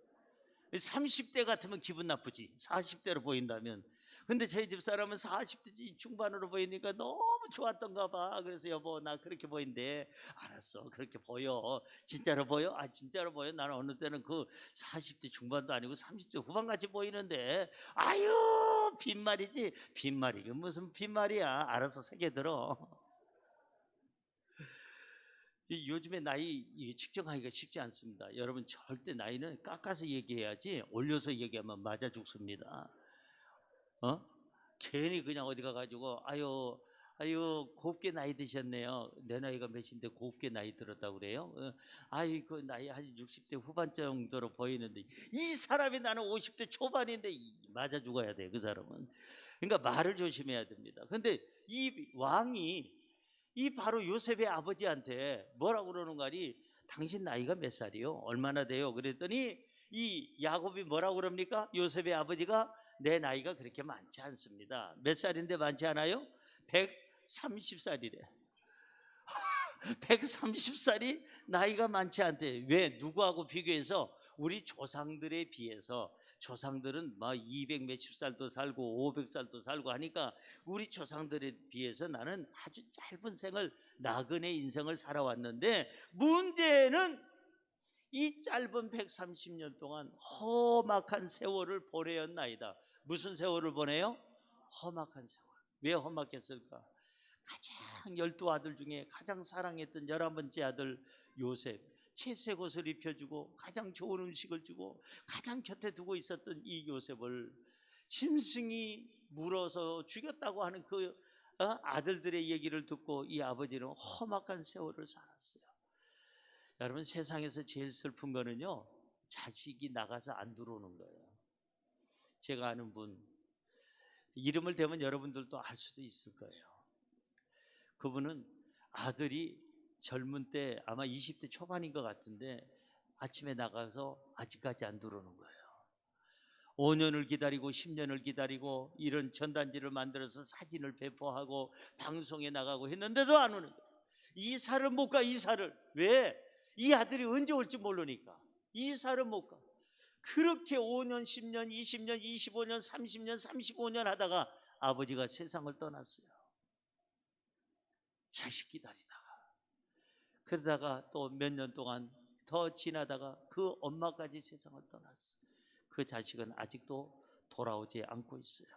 30대 같으면 기분 나쁘지, 40대로 보인다면. 근데 저희 집 사람은 40대 중반으로 보이니까 너무 좋았던가 봐. 그래서 여보 나 그렇게 보이는데. 알았어 그렇게 보여. 진짜로 보여? 아 진짜로 보여. 나는 어느 때는 그 40대 중반도 아니고 30대 후반같이 보이는데. 아유 빈말이지. 빈말이 무슨 빈말이야. 알아서 새겨 들어. 요즘에 나이 측정하기가 쉽지 않습니다. 여러분 절대 나이는 깎아서 얘기해야지 올려서 얘기하면 맞아 죽습니다. 괜히 그냥 어디 가가지고 아유 곱게 나이 드셨네요. 내 나이가 몇인데 곱게 나이 들었다고 그래요? 아이 그 나이 한 60대 후반 정도로 보이는데 이 사람이 나는 50대 초반인데 맞아 죽어야 돼 그 사람은. 그러니까 말을 조심해야 됩니다. 근데 이 왕이 이 바로 요셉의 아버지한테 뭐라고 그러는 거니? 당신 나이가 몇 살이요? 얼마나 돼요? 그랬더니 이 야곱이 뭐라고 그럽니까? 요셉의 아버지가 내 나이가 그렇게 많지 않습니다. 몇 살인데 많지 않아요? 130살이래. 130살이 나이가 많지 않대. 왜? 누구하고 비교해서? 우리 조상들에 비해서. 조상들은 막 200 몇십 살도 살고 500살도 살고 하니까 우리 조상들에 비해서 나는 아주 짧은 생을 나그네 인생을 살아왔는데 문제는 이 짧은 130년 동안 험악한 세월을 보내었나이다. 무슨 세월을 보내요? 험악한 세월. 왜 험악했을까? 가장 12아들 중에 가장 사랑했던 11번째 아들 요셉, 채색 옷을 입혀주고 가장 좋은 음식을 주고 가장 곁에 두고 있었던 이 요셉을 짐승이 물어서 죽였다고 하는 그 아들들의 얘기를 듣고 이 아버지는 험악한 세월을 살았어요. 여러분 세상에서 제일 슬픈 거는요 자식이 나가서 안 들어오는 거예요. 제가 아는 분 이름을 대면 여러분들도 알 수도 있을 거예요. 그분은 아들이 젊은 때 아마 20대 초반인 것 같은데 아침에 나가서 아직까지 안 들어오는 거예요. 5년을 기다리고 10년을 기다리고 이런 전단지를 만들어서 사진을 배포하고 방송에 나가고 했는데도 안 오는 거예요. 이사를 못 가. 이사를. 왜? 이 아들이 언제 올지 모르니까 이사를 못 가. 그렇게 5년 10년 20년 25년 30년 35년 하다가 아버지가 세상을 떠났어요. 자식 기다리다가. 그러다가 또 몇 년 동안 더 지나다가 그 엄마까지 세상을 떠났어요. 그 자식은 아직도 돌아오지 않고 있어요.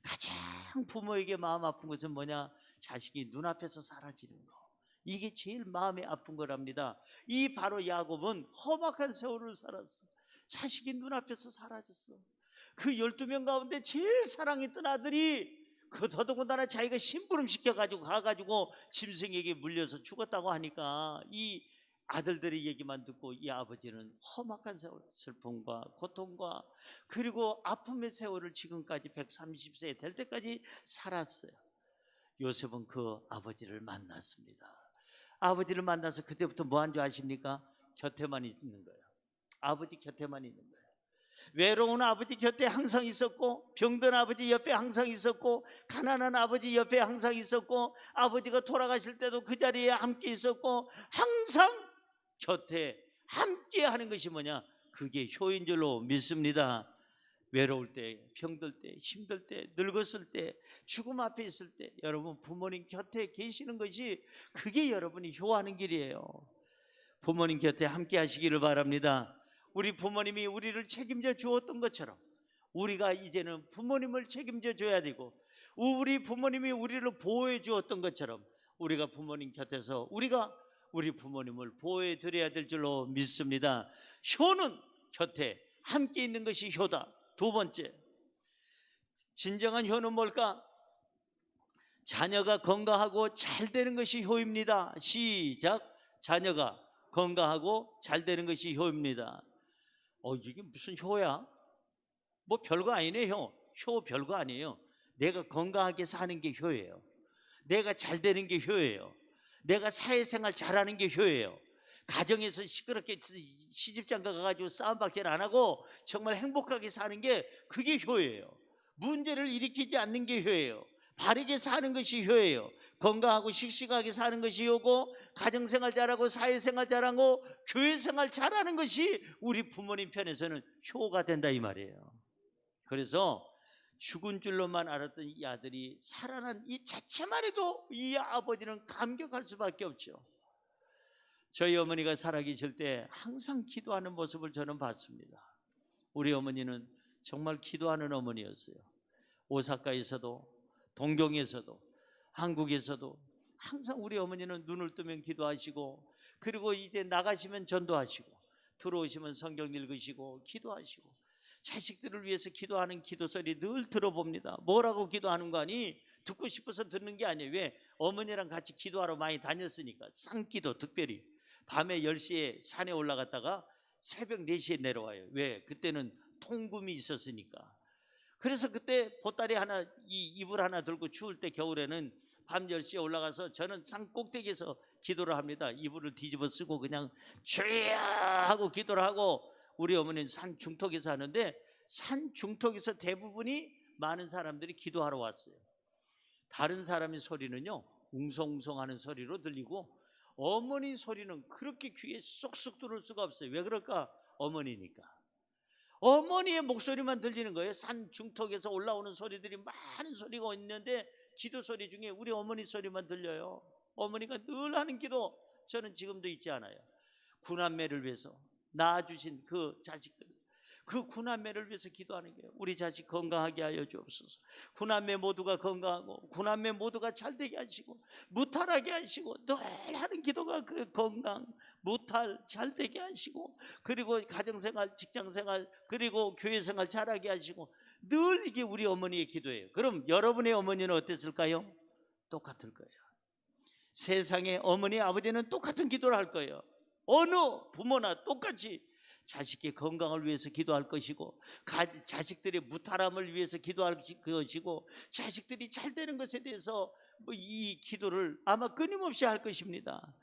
가장 부모에게 마음 아픈 것은 뭐냐? 자식이 눈앞에서 사라지는 거. 이게 제일 마음이 아픈 거랍니다. 이 바로 야곱은 험악한 세월을 살았어. 자식이 눈앞에서 사라졌어. 그 12명 가운데 제일 사랑했던 아들이 그 더더군다나 자기가 심부름 시켜가지고 가가지고 짐승에게 물려서 죽었다고 하니까 이 아들들의 얘기만 듣고 이 아버지는 험악한 세월, 슬픔과 고통과 그리고 아픔의 세월을 지금까지 130세 될 때까지 살았어요. 요셉은 그 아버지를 만났습니다. 아버지를 만나서 그때부터 뭐 한 줄 아십니까? 곁에만 있는 거예요. 아버지 곁에만 있는 거예요. 외로운 아버지 곁에 항상 있었고 병든 아버지 옆에 항상 있었고 가난한 아버지 옆에 항상 있었고 아버지가 돌아가실 때도 그 자리에 함께 있었고 항상 곁에 함께 하는 것이 뭐냐? 그게 효인 줄로 믿습니다. 외로울 때, 병들 때, 힘들 때, 늙었을 때, 죽음 앞에 있을 때 여러분 부모님 곁에 계시는 것이 그게 여러분이 효하는 길이에요. 부모님 곁에 함께 하시기를 바랍니다. 우리 부모님이 우리를 책임져 주었던 것처럼 우리가 이제는 부모님을 책임져 줘야 되고 우리 부모님이 우리를 보호해 주었던 것처럼 우리가 부모님 곁에서 우리가 우리 부모님을 보호해 드려야 될 줄로 믿습니다. 효는 곁에 함께 있는 것이 효다. 두 번째, 진정한 효는 뭘까? 자녀가 건강하고 잘 되는 것이 효입니다. 시작. 자녀가 건강하고 잘 되는 것이 효입니다. 이게 무슨 효야? 뭐 별거 아니네. 효 별거 아니에요. 내가 건강하게 사는 게 효예요. 내가 잘 되는 게 효예요. 내가 사회생활 잘하는 게 효예요. 가정에서 시끄럽게 시집장가 가가지고 싸움박질 안 하고 정말 행복하게 사는 게 그게 효예요. 문제를 일으키지 않는 게 효예요. 바르게 사는 것이 효예요. 건강하고 씩씩하게 사는 것이 효고 가정생활 잘하고 사회생활 잘하고 교회생활 잘하는 것이 우리 부모님 편에서는 효가 된다 이 말이에요. 그래서 죽은 줄로만 알았던 이 아들이 살아난 이 자체만 해도 이 아버지는 감격할 수밖에 없죠. 저희 어머니가 살아계실 때 항상 기도하는 모습을 저는 봤습니다. 우리 어머니는 정말 기도하는 어머니였어요. 오사카에서도, 동경에서도, 한국에서도 항상 우리 어머니는 눈을 뜨면 기도하시고, 그리고 이제 나가시면 전도하시고, 들어오시면 성경 읽으시고 기도하시고, 자식들을 위해서 기도하는 기도소리 늘 들어봅니다. 뭐라고 기도하는 거 아니? 듣고 싶어서 듣는 게 아니에요. 왜? 어머니랑 같이 기도하러 많이 다녔으니까. 쌍기도 특별히 밤에 10시에 산에 올라갔다가 새벽 4시에 내려와요. 왜? 그때는 통금이 있었으니까. 그래서 그때 보따리 하나, 이 이불 하나 들고 추울 때 겨울에는 밤 10시에 올라가서 저는 산 꼭대기에서 기도를 합니다. 이불을 뒤집어 쓰고 그냥 주여 하고 기도를 하고, 우리 어머니는 산 중턱에서 하는데 산 중턱에서 대부분이 많은 사람들이 기도하러 왔어요. 다른 사람의 소리는요 웅성웅성하는 소리로 들리고, 어머니 소리는 그렇게 귀에 쏙쏙 들어올 수가 없어요. 왜 그럴까? 어머니니까. 어머니의 목소리만 들리는 거예요. 산 중턱에서 올라오는 소리들이 많은 소리가 있는데 기도 소리 중에 우리 어머니 소리만 들려요. 어머니가 늘 하는 기도, 저는 지금도 잊지 않아요. 구남매를 위해서 낳아주신 그 자식들, 그 구남매를 위해서 기도하는 거예요. 우리 자식 건강하게 하여 주옵소서. 구남매 모두가 건강하고 구남매 모두가 잘되게 하시고 무탈하게 하시고, 늘 하는 기도가 그 건강, 무탈, 잘되게 하시고, 그리고 가정생활, 직장생활, 그리고 교회생활 잘하게 하시고, 늘 이게 우리 어머니의 기도예요. 그럼 여러분의 어머니는 어땠을까요? 똑같을 거예요. 세상의 어머니, 아버지는 똑같은 기도를 할 거예요. 어느 부모나 똑같이 자식의 건강을 위해서 기도할 것이고, 자식들의 무탈함을 위해서 기도할 것이고, 자식들이 잘 되는 것에 대해서 이 기도를 아마 끊임없이 할 것입니다.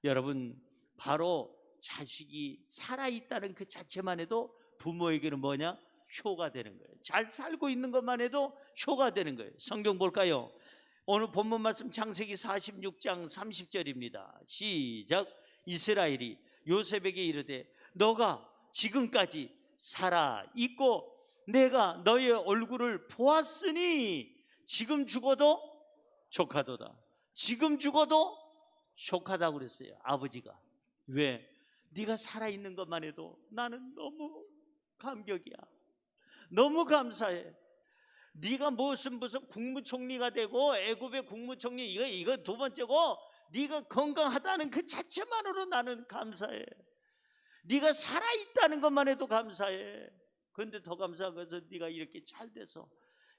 여러분, 바로 자식이 살아있다는 그 자체만 해도 부모에게는 뭐냐? 효가 되는 거예요. 잘 살고 있는 것만 해도 효가 되는 거예요. 성경 볼까요? 오늘 본문 말씀 창세기 46장 30절입니다. 시작. 이스라엘이 요셉에게 이르되 너가 지금까지 살아있고 내가 너의 얼굴을 보았으니 지금 죽어도 족하도다. 지금 죽어도 족하다고 그랬어요, 아버지가. 왜? 네가 살아있는 것만 해도 나는 너무 감격이야. 너무 감사해. 네가 무슨 국무총리가 되고 애굽의 국무총리, 이거 두 번째고, 네가 건강하다는 그 자체만으로 나는 감사해. 네가 살아있다는 것만 해도 감사해. 그런데 더 감사한 것은 네가 이렇게 잘 돼서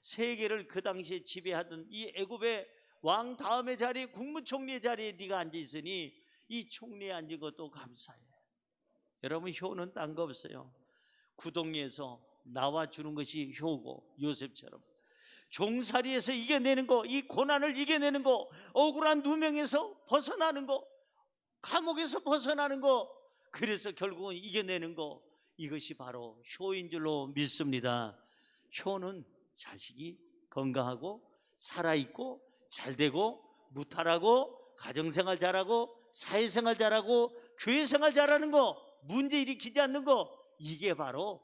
세계를 그 당시에 지배하던 이 애굽의 왕 다음의 자리에, 국무총리의 자리에 네가 앉아있으니 이 총리에 앉은 것도 감사해. 여러분, 효는 딴 거 없어요. 구덩이에서 나와주는 것이 효고, 요셉처럼 종살이에서 이겨내는 거, 이 고난을 이겨내는 거, 억울한 누명에서 벗어나는 거, 감옥에서 벗어나는 거, 그래서 결국은 이겨내는 거, 이것이 바로 효인 줄로 믿습니다. 효는 자식이 건강하고 살아있고 잘되고 무탈하고 가정생활 잘하고 사회생활 잘하고 교회생활 잘하는 거, 문제 일으키지 않는 거, 이게 바로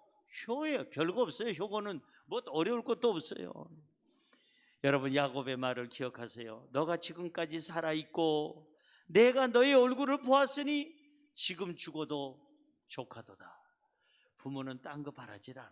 효예요. 별거 없어요. 효고는 뭐 어려울 것도 없어요. 여러분, 야곱의 말을 기억하세요. 너가 지금까지 살아있고 내가 너의 얼굴을 보았으니 지금 죽어도 족하도다. 부모는 딴 거 바라질 않아.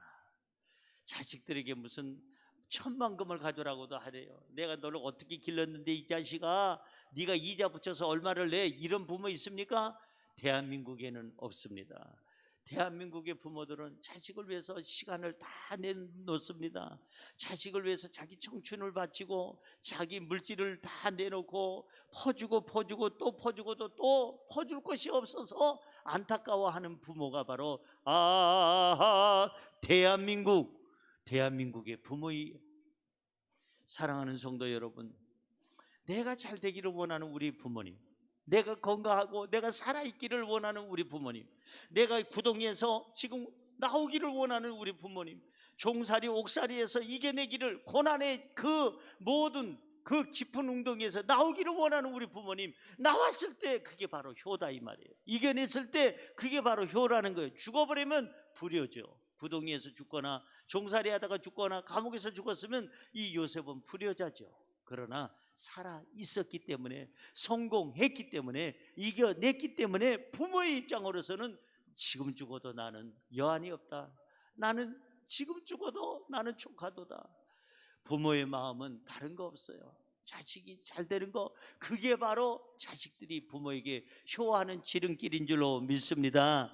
자식들에게 무슨 천만금을 가져라고도 하래요. 내가 너를 어떻게 길렀는데 이 자식아, 네가 이자 붙여서 얼마를 내, 이런 부모 있습니까? 대한민국에는 없습니다. 대한민국의 부모들은 자식을 위해서 시간을 다 내놓습니다. 자식을 위해서 자기 청춘을 바치고 자기 물질을 다 내놓고 퍼주고 또 퍼주고도 또 퍼줄 것이 없어서 안타까워하는 부모가 바로 대한민국의 부모이. 사랑하는 성도 여러분, 내가 잘 되기를 원하는 우리 부모님, 내가 건강하고 내가 살아있기를 원하는 우리 부모님, 내가 구덩이에서 지금 나오기를 원하는 우리 부모님, 종살이 옥살이에서 이겨내기를, 고난의 그 모든 그 깊은 웅덩이에서 나오기를 원하는 우리 부모님, 나왔을 때 그게 바로 효다 이 말이에요. 이겨냈을 때 그게 바로 효라는 거예요. 죽어버리면 불효죠. 구덩이에서 죽거나 종살이 하다가 죽거나 감옥에서 죽었으면 이 요셉은 불효자죠. 그러나 살아 있었기 때문에, 성공했기 때문에, 이겨냈기 때문에 부모의 입장으로서는 지금 죽어도 나는 여한이 없다, 나는 지금 죽어도 나는 족하도다. 부모의 마음은 다른 거 없어요. 자식이 잘 되는 거, 그게 바로 자식들이 부모에게 효하는 지름길인 줄로 믿습니다.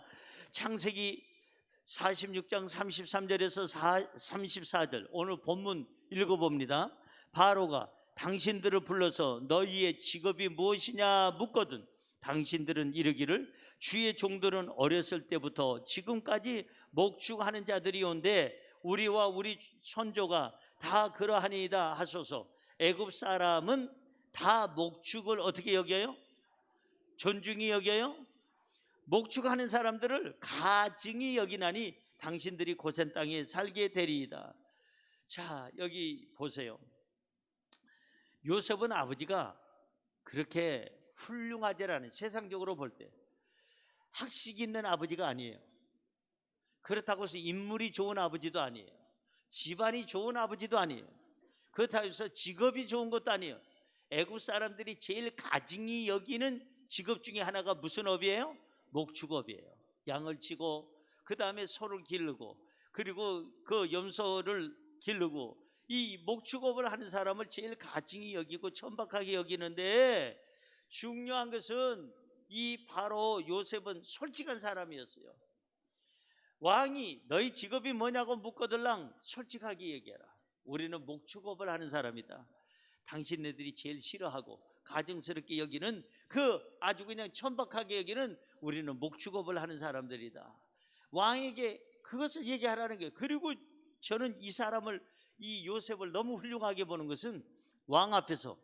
창세기 46장 33절에서 34절 오늘 본문 읽어봅니다. 바로가 당신들을 불러서 너희의 직업이 무엇이냐 묻거든 당신들은 이르기를 주의 종들은 어렸을 때부터 지금까지 목축하는 자들이온데 우리와 우리 선조가 다 그러하니이다 하소서. 애굽 사람은 다 목축을 어떻게 여겨요? 존중히 여겨요? 목축하는 사람들을 가증히 여기나니 당신들이 고센 땅에 살게 되리이다. 자, 여기 보세요. 요셉은 아버지가 그렇게 훌륭하지 않은, 세상적으로 볼 때 학식 있는 아버지가 아니에요. 그렇다고 해서 인물이 좋은 아버지도 아니에요. 집안이 좋은 아버지도 아니에요. 그렇다고 해서 직업이 좋은 것도 아니에요. 애국 사람들이 제일 가증히 여기는 직업 중에 하나가 무슨 업이에요? 목축업이에요. 양을 치고 그 다음에 소를 기르고 그리고 그 염소를 기르고, 이 목축업을 하는 사람을 제일 가증히 여기고 천박하게 여기는데, 중요한 것은 이 바로 요셉은 솔직한 사람이었어요. 왕이 너희 직업이 뭐냐고 묻거들랑 솔직하게 얘기해라. 우리는 목축업을 하는 사람이다. 당신네들이 제일 싫어하고 가증스럽게 여기는 그 아주 그냥 천박하게 여기는 우리는 목축업을 하는 사람들이다. 왕에게 그것을 얘기하라는 거예요. 그리고 저는 이 사람을, 이 요셉을 너무 훌륭하게 보는 것은 왕 앞에서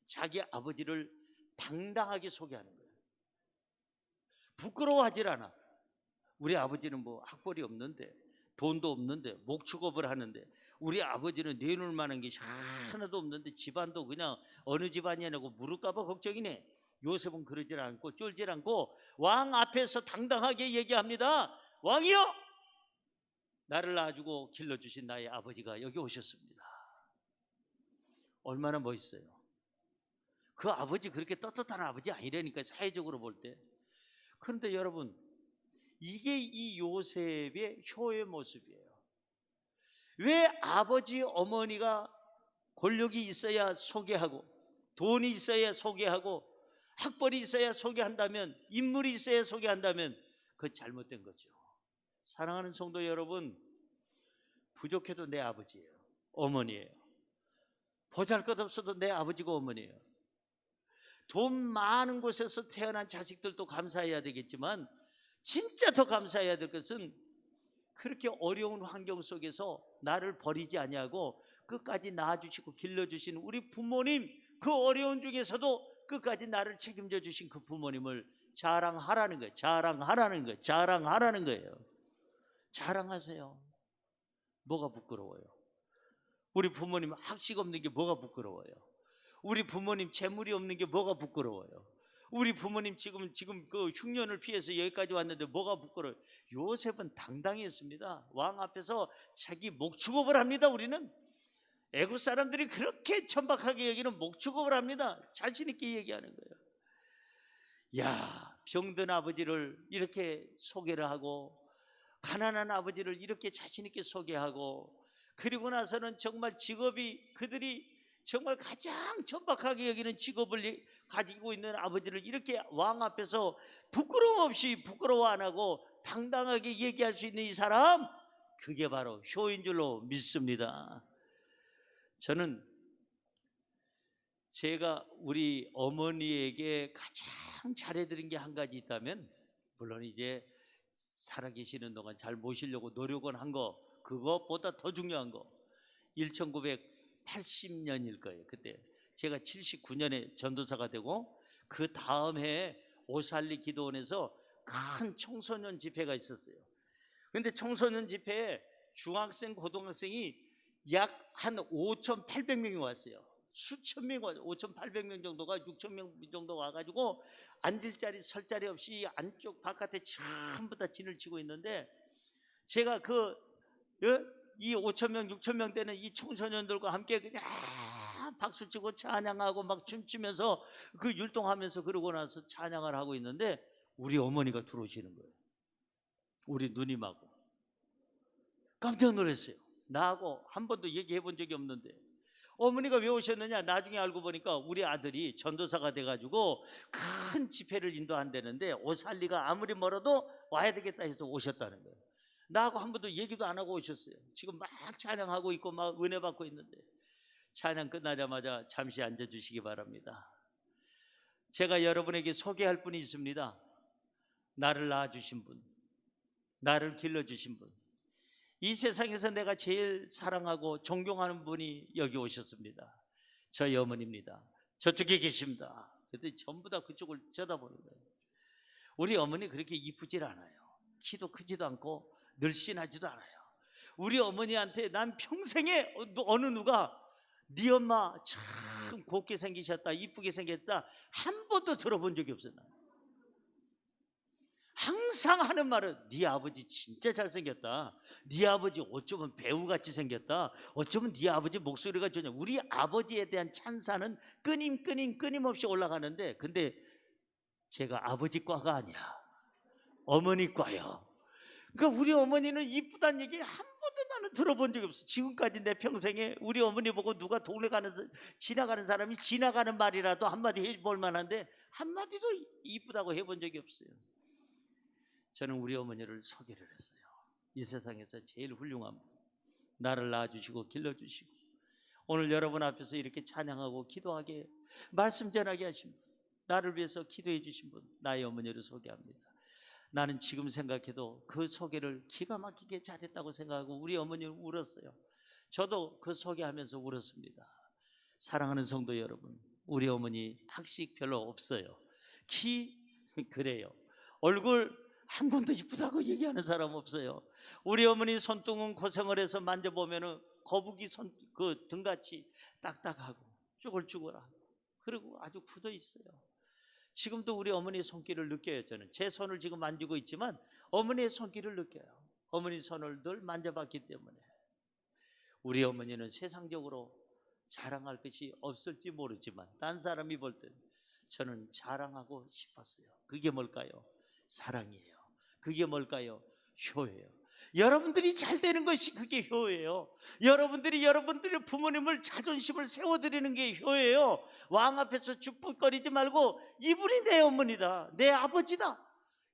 자기 아버지를 당당하게 소개하는 거예요. 부끄러워하질 않아. 우리 아버지는 뭐 학벌이 없는데 돈도 없는데 목축업을 하는데, 우리 아버지는 내놓을 만한 게 하나도 없는데 집안도 그냥 어느 집안이 아니고 무릎값아 걱정이네. 요셉은 그러질 않고 쫄질 않고 왕 앞에서 당당하게 얘기합니다. 왕이여, 나를 낳아주고 길러주신 나의 아버지가 여기 오셨습니다. 얼마나 멋있어요. 그 아버지 그렇게 떳떳한 아버지 아니라니까, 사회적으로 볼 때. 그런데 여러분, 이게 이 요셉의 효의 모습이에요. 왜 아버지 어머니가 권력이 있어야 소개하고, 돈이 있어야 소개하고, 학벌이 있어야 소개한다면, 인물이 있어야 소개한다면 그건 잘못된 거죠. 사랑하는 성도 여러분, 부족해도 내 아버지예요, 어머니예요. 보잘것없어도 내 아버지고 어머니예요. 돈 많은 곳에서 태어난 자식들도 감사해야 되겠지만, 진짜 더 감사해야 될 것은 그렇게 어려운 환경 속에서 나를 버리지 아니하고 끝까지 낳아주시고 길러주신 우리 부모님, 그 어려운 중에서도 끝까지 나를 책임져 주신 그 부모님을 자랑하라는 거예요. 자랑하라는 거예요. 자랑하라는 거예요. 자랑하세요. 뭐가 부끄러워요? 우리 부모님 학식 없는 게 뭐가 부끄러워요? 우리 부모님 재물이 없는 게 뭐가 부끄러워요? 우리 부모님 지금 그 흉년을 피해서 여기까지 왔는데 뭐가 부끄러워요? 요셉은 당당했습니다. 왕 앞에서 자기 목축업을 합니다. 우리는 애국 사람들이 그렇게 천박하게 여기는 목축업을 합니다. 자신 있게 얘기하는 거예요. 야, 병든 아버지를 이렇게 소개를 하고, 가난한 아버지를 이렇게 자신 있게 소개하고, 그리고 나서는 정말 직업이, 그들이 정말 가장 천박하게 여기는 직업을 가지고 있는 아버지를 이렇게 왕 앞에서 부끄러움 없이, 부끄러워 안 하고 당당하게 얘기할 수 있는 이 사람, 그게 바로 효인 줄로 믿습니다. 저는 제가 우리 어머니에게 가장 잘해드린 게 한 가지 있다면, 물론 이제 살아계시는 동안 잘 모시려고 노력은 한 거, 그것보다 더 중요한 거, 1980년일 거예요. 그때 제가 79년에 전도사가 되고, 그 다음 해에 오살리 기도원에서 큰 청소년 집회가 있었어요. 그런데 청소년 집회에 중학생, 고등학생이 약 한 5,800명이 왔어요. 수천 명 왔어요. 5,800명 정도가 6,000명 정도 와가지고 앉을 자리 설 자리 없이 안쪽 바깥에 전부 다 진을 치고 있는데, 제가 이 5천 명, 6천 명 되는 이 청소년들과 함께 그냥 박수치고 찬양하고 막 춤추면서 그 율동하면서 그러고 나서 찬양을 하고 있는데 우리 어머니가 들어오시는 거예요. 우리 누님하고. 깜짝 놀랐어요. 나하고 한 번도 얘기해 본 적이 없는데 어머니가 왜 오셨느냐, 나중에 알고 보니까 우리 아들이 전도사가 돼가지고 큰 집회를 인도한다는데 오살리가 아무리 멀어도 와야 되겠다 해서 오셨다는 거예요. 나하고 한 번도 얘기도 안 하고 오셨어요. 지금 막 찬양하고 있고 막 은혜 받고 있는데 찬양 끝나자마자 잠시 앉아주시기 바랍니다. 제가 여러분에게 소개할 분이 있습니다. 나를 낳아주신 분, 나를 길러주신 분, 이 세상에서 내가 제일 사랑하고 존경하는 분이 여기 오셨습니다. 저희 어머니입니다. 저쪽에 계십니다. 그때 전부 다 그쪽을 쳐다보는 거예요. 우리 어머니 그렇게 이쁘질 않아요. 키도 크지도 않고 늘씬하지도 않아요. 우리 어머니한테 난 평생에 어느 누가 네 엄마 참 곱게 생기셨다, 이쁘게 생겼다 한 번도 들어본 적이 없어요. 항상 하는 말은 네 아버지 진짜 잘생겼다, 네 아버지 어쩌면 배우같이 생겼다, 어쩌면 네 아버지 목소리가 좋냐. 우리 아버지에 대한 찬사는 끊임없이 올라가는데, 근데 제가 아버지 과가 아니야, 어머니 과요. 그러니까 우리 어머니는 이쁘다는 얘기 한 번도 나는 들어본 적이 없어. 지금까지 내 평생에 우리 어머니 보고 누가 동네 지나가는 사람이 지나가는 말이라도 한마디 해볼 만한데 한마디도 이쁘다고 해본 적이 없어요. 저는 우리 어머니를 소개를 했어요. 이 세상에서 제일 훌륭한 분, 나를 낳아주시고 길러주시고 오늘 여러분 앞에서 이렇게 찬양하고 기도하게 말씀 전하게 하신 분, 나를 위해서 기도해 주신 분, 나의 어머니를 소개합니다. 나는 지금 생각해도 그 소개를 기가 막히게 잘했다고 생각하고 우리 어머니를 울었어요. 저도 그 소개하면서 울었습니다. 사랑하는 성도 여러분, 우리 어머니 학식 별로 없어요. 키 그래요. 얼굴 한 번도 이쁘다고 얘기하는 사람 없어요. 우리 어머니 손등은 고생을 해서 만져보면은 거북이 그 등같이 딱딱하고 쭈글쭈글하고 그리고 아주 굳어 있어요. 지금도 우리 어머니의 손길을 느껴요. 저는 제 손을 지금 만지고 있지만 어머니의 손길을 느껴요. 어머니 손을 늘 만져봤기 때문에. 우리 어머니는 세상적으로 자랑할 것이 없을지 모르지만 딴 사람이 볼 때 저는 자랑하고 싶었어요. 그게 뭘까요? 사랑이에요. 그게 뭘까요? 효예요. 여러분들이 잘 되는 것이 그게 효예요. 여러분들이 여러분들의 부모님을 자존심을 세워드리는 게 효예요. 왕 앞에서 죽북거리지 말고 이분이 내 어머니다, 내 아버지다,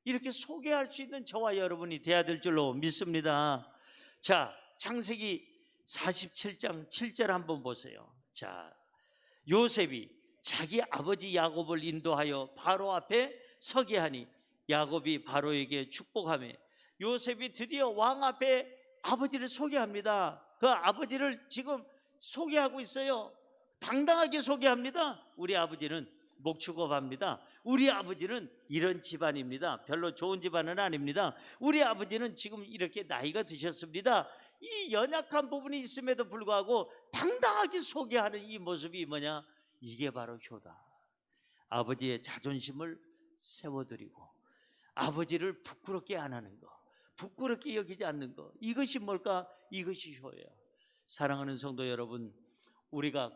이렇게 소개할 수 있는 저와 여러분이 돼야 될 줄로 믿습니다. 자, 창세기 47장 7절 한번 보세요. 자, 요셉이 자기 아버지 야곱을 인도하여 바로 앞에 서게 하니 야곱이 바로에게 축복하며, 요셉이 드디어 왕 앞에 아버지를 소개합니다. 그 아버지를 지금 소개하고 있어요. 당당하게 소개합니다. 우리 아버지는 목축업합니다. 우리 아버지는 이런 집안입니다. 별로 좋은 집안은 아닙니다. 우리 아버지는 지금 이렇게 나이가 드셨습니다. 이 연약한 부분이 있음에도 불구하고 당당하게 소개하는 이 모습이 뭐냐? 이게 바로 효다. 아버지의 자존심을 세워드리고 아버지를 부끄럽게 안 하는 거, 부끄럽게 여기지 않는 거, 이것이 뭘까? 이것이 효예요. 사랑하는 성도 여러분, 우리가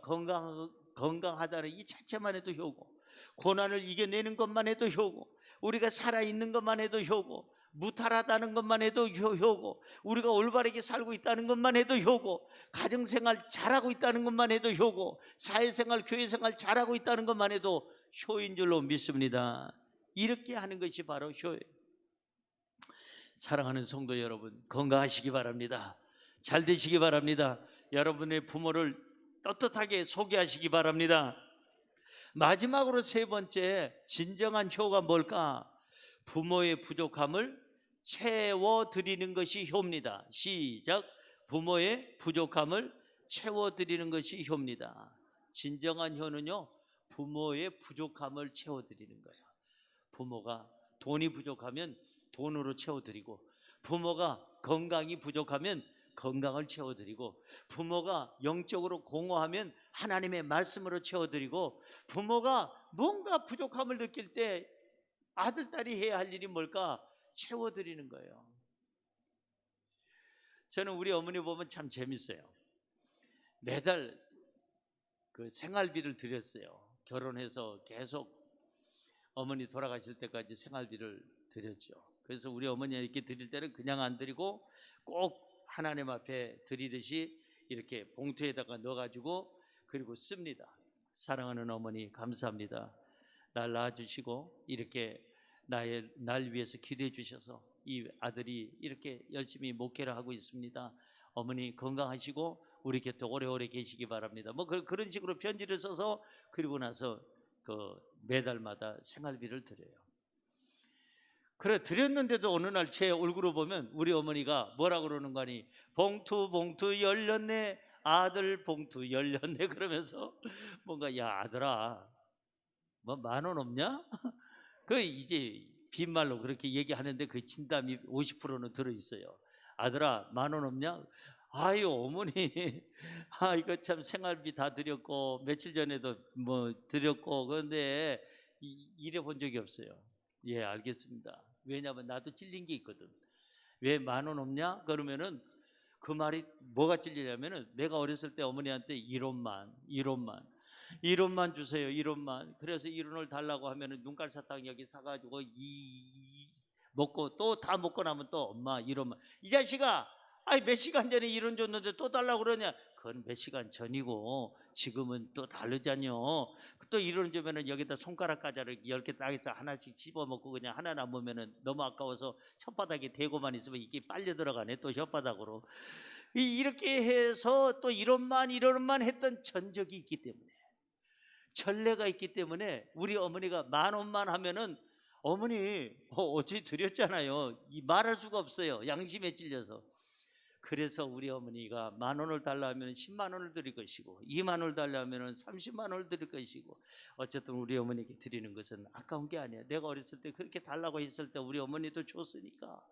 건강하다는 이 자체만 해도 효고, 고난을 이겨내는 것만 해도 효고, 우리가 살아있는 것만 해도 효고, 무탈하다는 것만 해도 효고, 우리가 올바르게 살고 있다는 것만 해도 효고, 가정생활 잘하고 있다는 것만 해도 효고, 사회생활, 교회생활 잘하고 있다는 것만 해도 효인 줄로 믿습니다. 이렇게 하는 것이 바로 효예요. 사랑하는 성도 여러분, 건강하시기 바랍니다. 잘 되시기 바랍니다. 여러분의 부모를 떳떳하게 소개하시기 바랍니다. 마지막으로 세 번째, 진정한 효가 뭘까? 부모의 부족함을 채워드리는 것이 효입니다. 시작. 부모의 부족함을 채워드리는 것이 효입니다. 진정한 효는요, 부모의 부족함을 채워드리는 거예요. 부모가 돈이 부족하면 돈으로 채워드리고, 부모가 건강이 부족하면 건강을 채워드리고, 부모가 영적으로 공허하면 하나님의 말씀으로 채워드리고, 부모가 뭔가 부족함을 느낄 때 아들, 딸이 해야 할 일이 뭘까? 채워드리는 거예요. 저는 우리 어머니 보면 참 재밌어요. 매달 그 생활비를 드렸어요. 결혼해서 계속 어머니 돌아가실 때까지 생활비를 드렸죠. 그래서 우리 어머니 이렇게 드릴 때는 그냥 안 드리고 꼭 하나님 앞에 드리듯이 이렇게 봉투에다가 넣어가지고 그리고 씁니다. 사랑하는 어머니 감사합니다. 날 낳아주시고 이렇게 날 위해서 기도해 주셔서 이 아들이 이렇게 열심히 목회를 하고 있습니다. 어머니 건강하시고 우리 곁에 오래오래 계시기 바랍니다. 뭐 그런 식으로 편지를 써서 그리고 나서 그 매달마다 생활비를 드려요. 그래 드렸는데도 어느 날 제 얼굴을 보면 우리 어머니가 뭐라 그러는 거니? 봉투 열렸네. 아들 봉투 열렸네. 그러면서 뭔가 야 아들아 뭐 10,000원 없냐? 그 이제 빈말로 그렇게 얘기하는데 그 진담이 50%는 들어있어요. 아들아 10,000원 없냐? 아유 어머니 아 이거 참 생활비 다 드렸고 며칠 전에도 뭐 드렸고 그런데 이래 본 적이 없어요. 예 알겠습니다. 왜냐하면 나도 찔린 게 있거든. 왜 10,000원 없냐? 그러면은 그 말이 뭐가 찔리냐면은 내가 어렸을 때 어머니한테 1원만 주세요. 1원만. 그래서 1원을 달라고 하면은 눈깔 사탕 여기 사가지고 먹고 또 다 먹고 나면 또 엄마 1원만. 이 자식아, 아니 몇 시간 전에 1원 줬는데 또 달라고 그러냐? 그건 몇 시간 전이고 지금은 또 다르잖요. 또 1원 주면은 여기다 손가락 과자를 10개 딱해서 하나씩 씹어 먹고 그냥 하나 남으면은 너무 아까워서 혓바닥에 대고만 있으면 이게 빨려 들어가네 또 혓바닥으로. 이렇게 해서 또 1원만 했던 전적이 있기 때문에. 전례가 있기 때문에 우리 어머니가 10,000원만 하면은 어머니 어찌 드렸잖아요. 말할 수가 없어요. 양심에 찔려서. 그래서 우리 어머니가 10,000원을 달라면 100,000원을 드릴 것이고 20,000원을 달라면 300,000원을 드릴 것이고 어쨌든 우리 어머니께 드리는 것은 아까운 게 아니야. 내가 어렸을 때 그렇게 달라고 했을 때 우리 어머니도 줬으니까.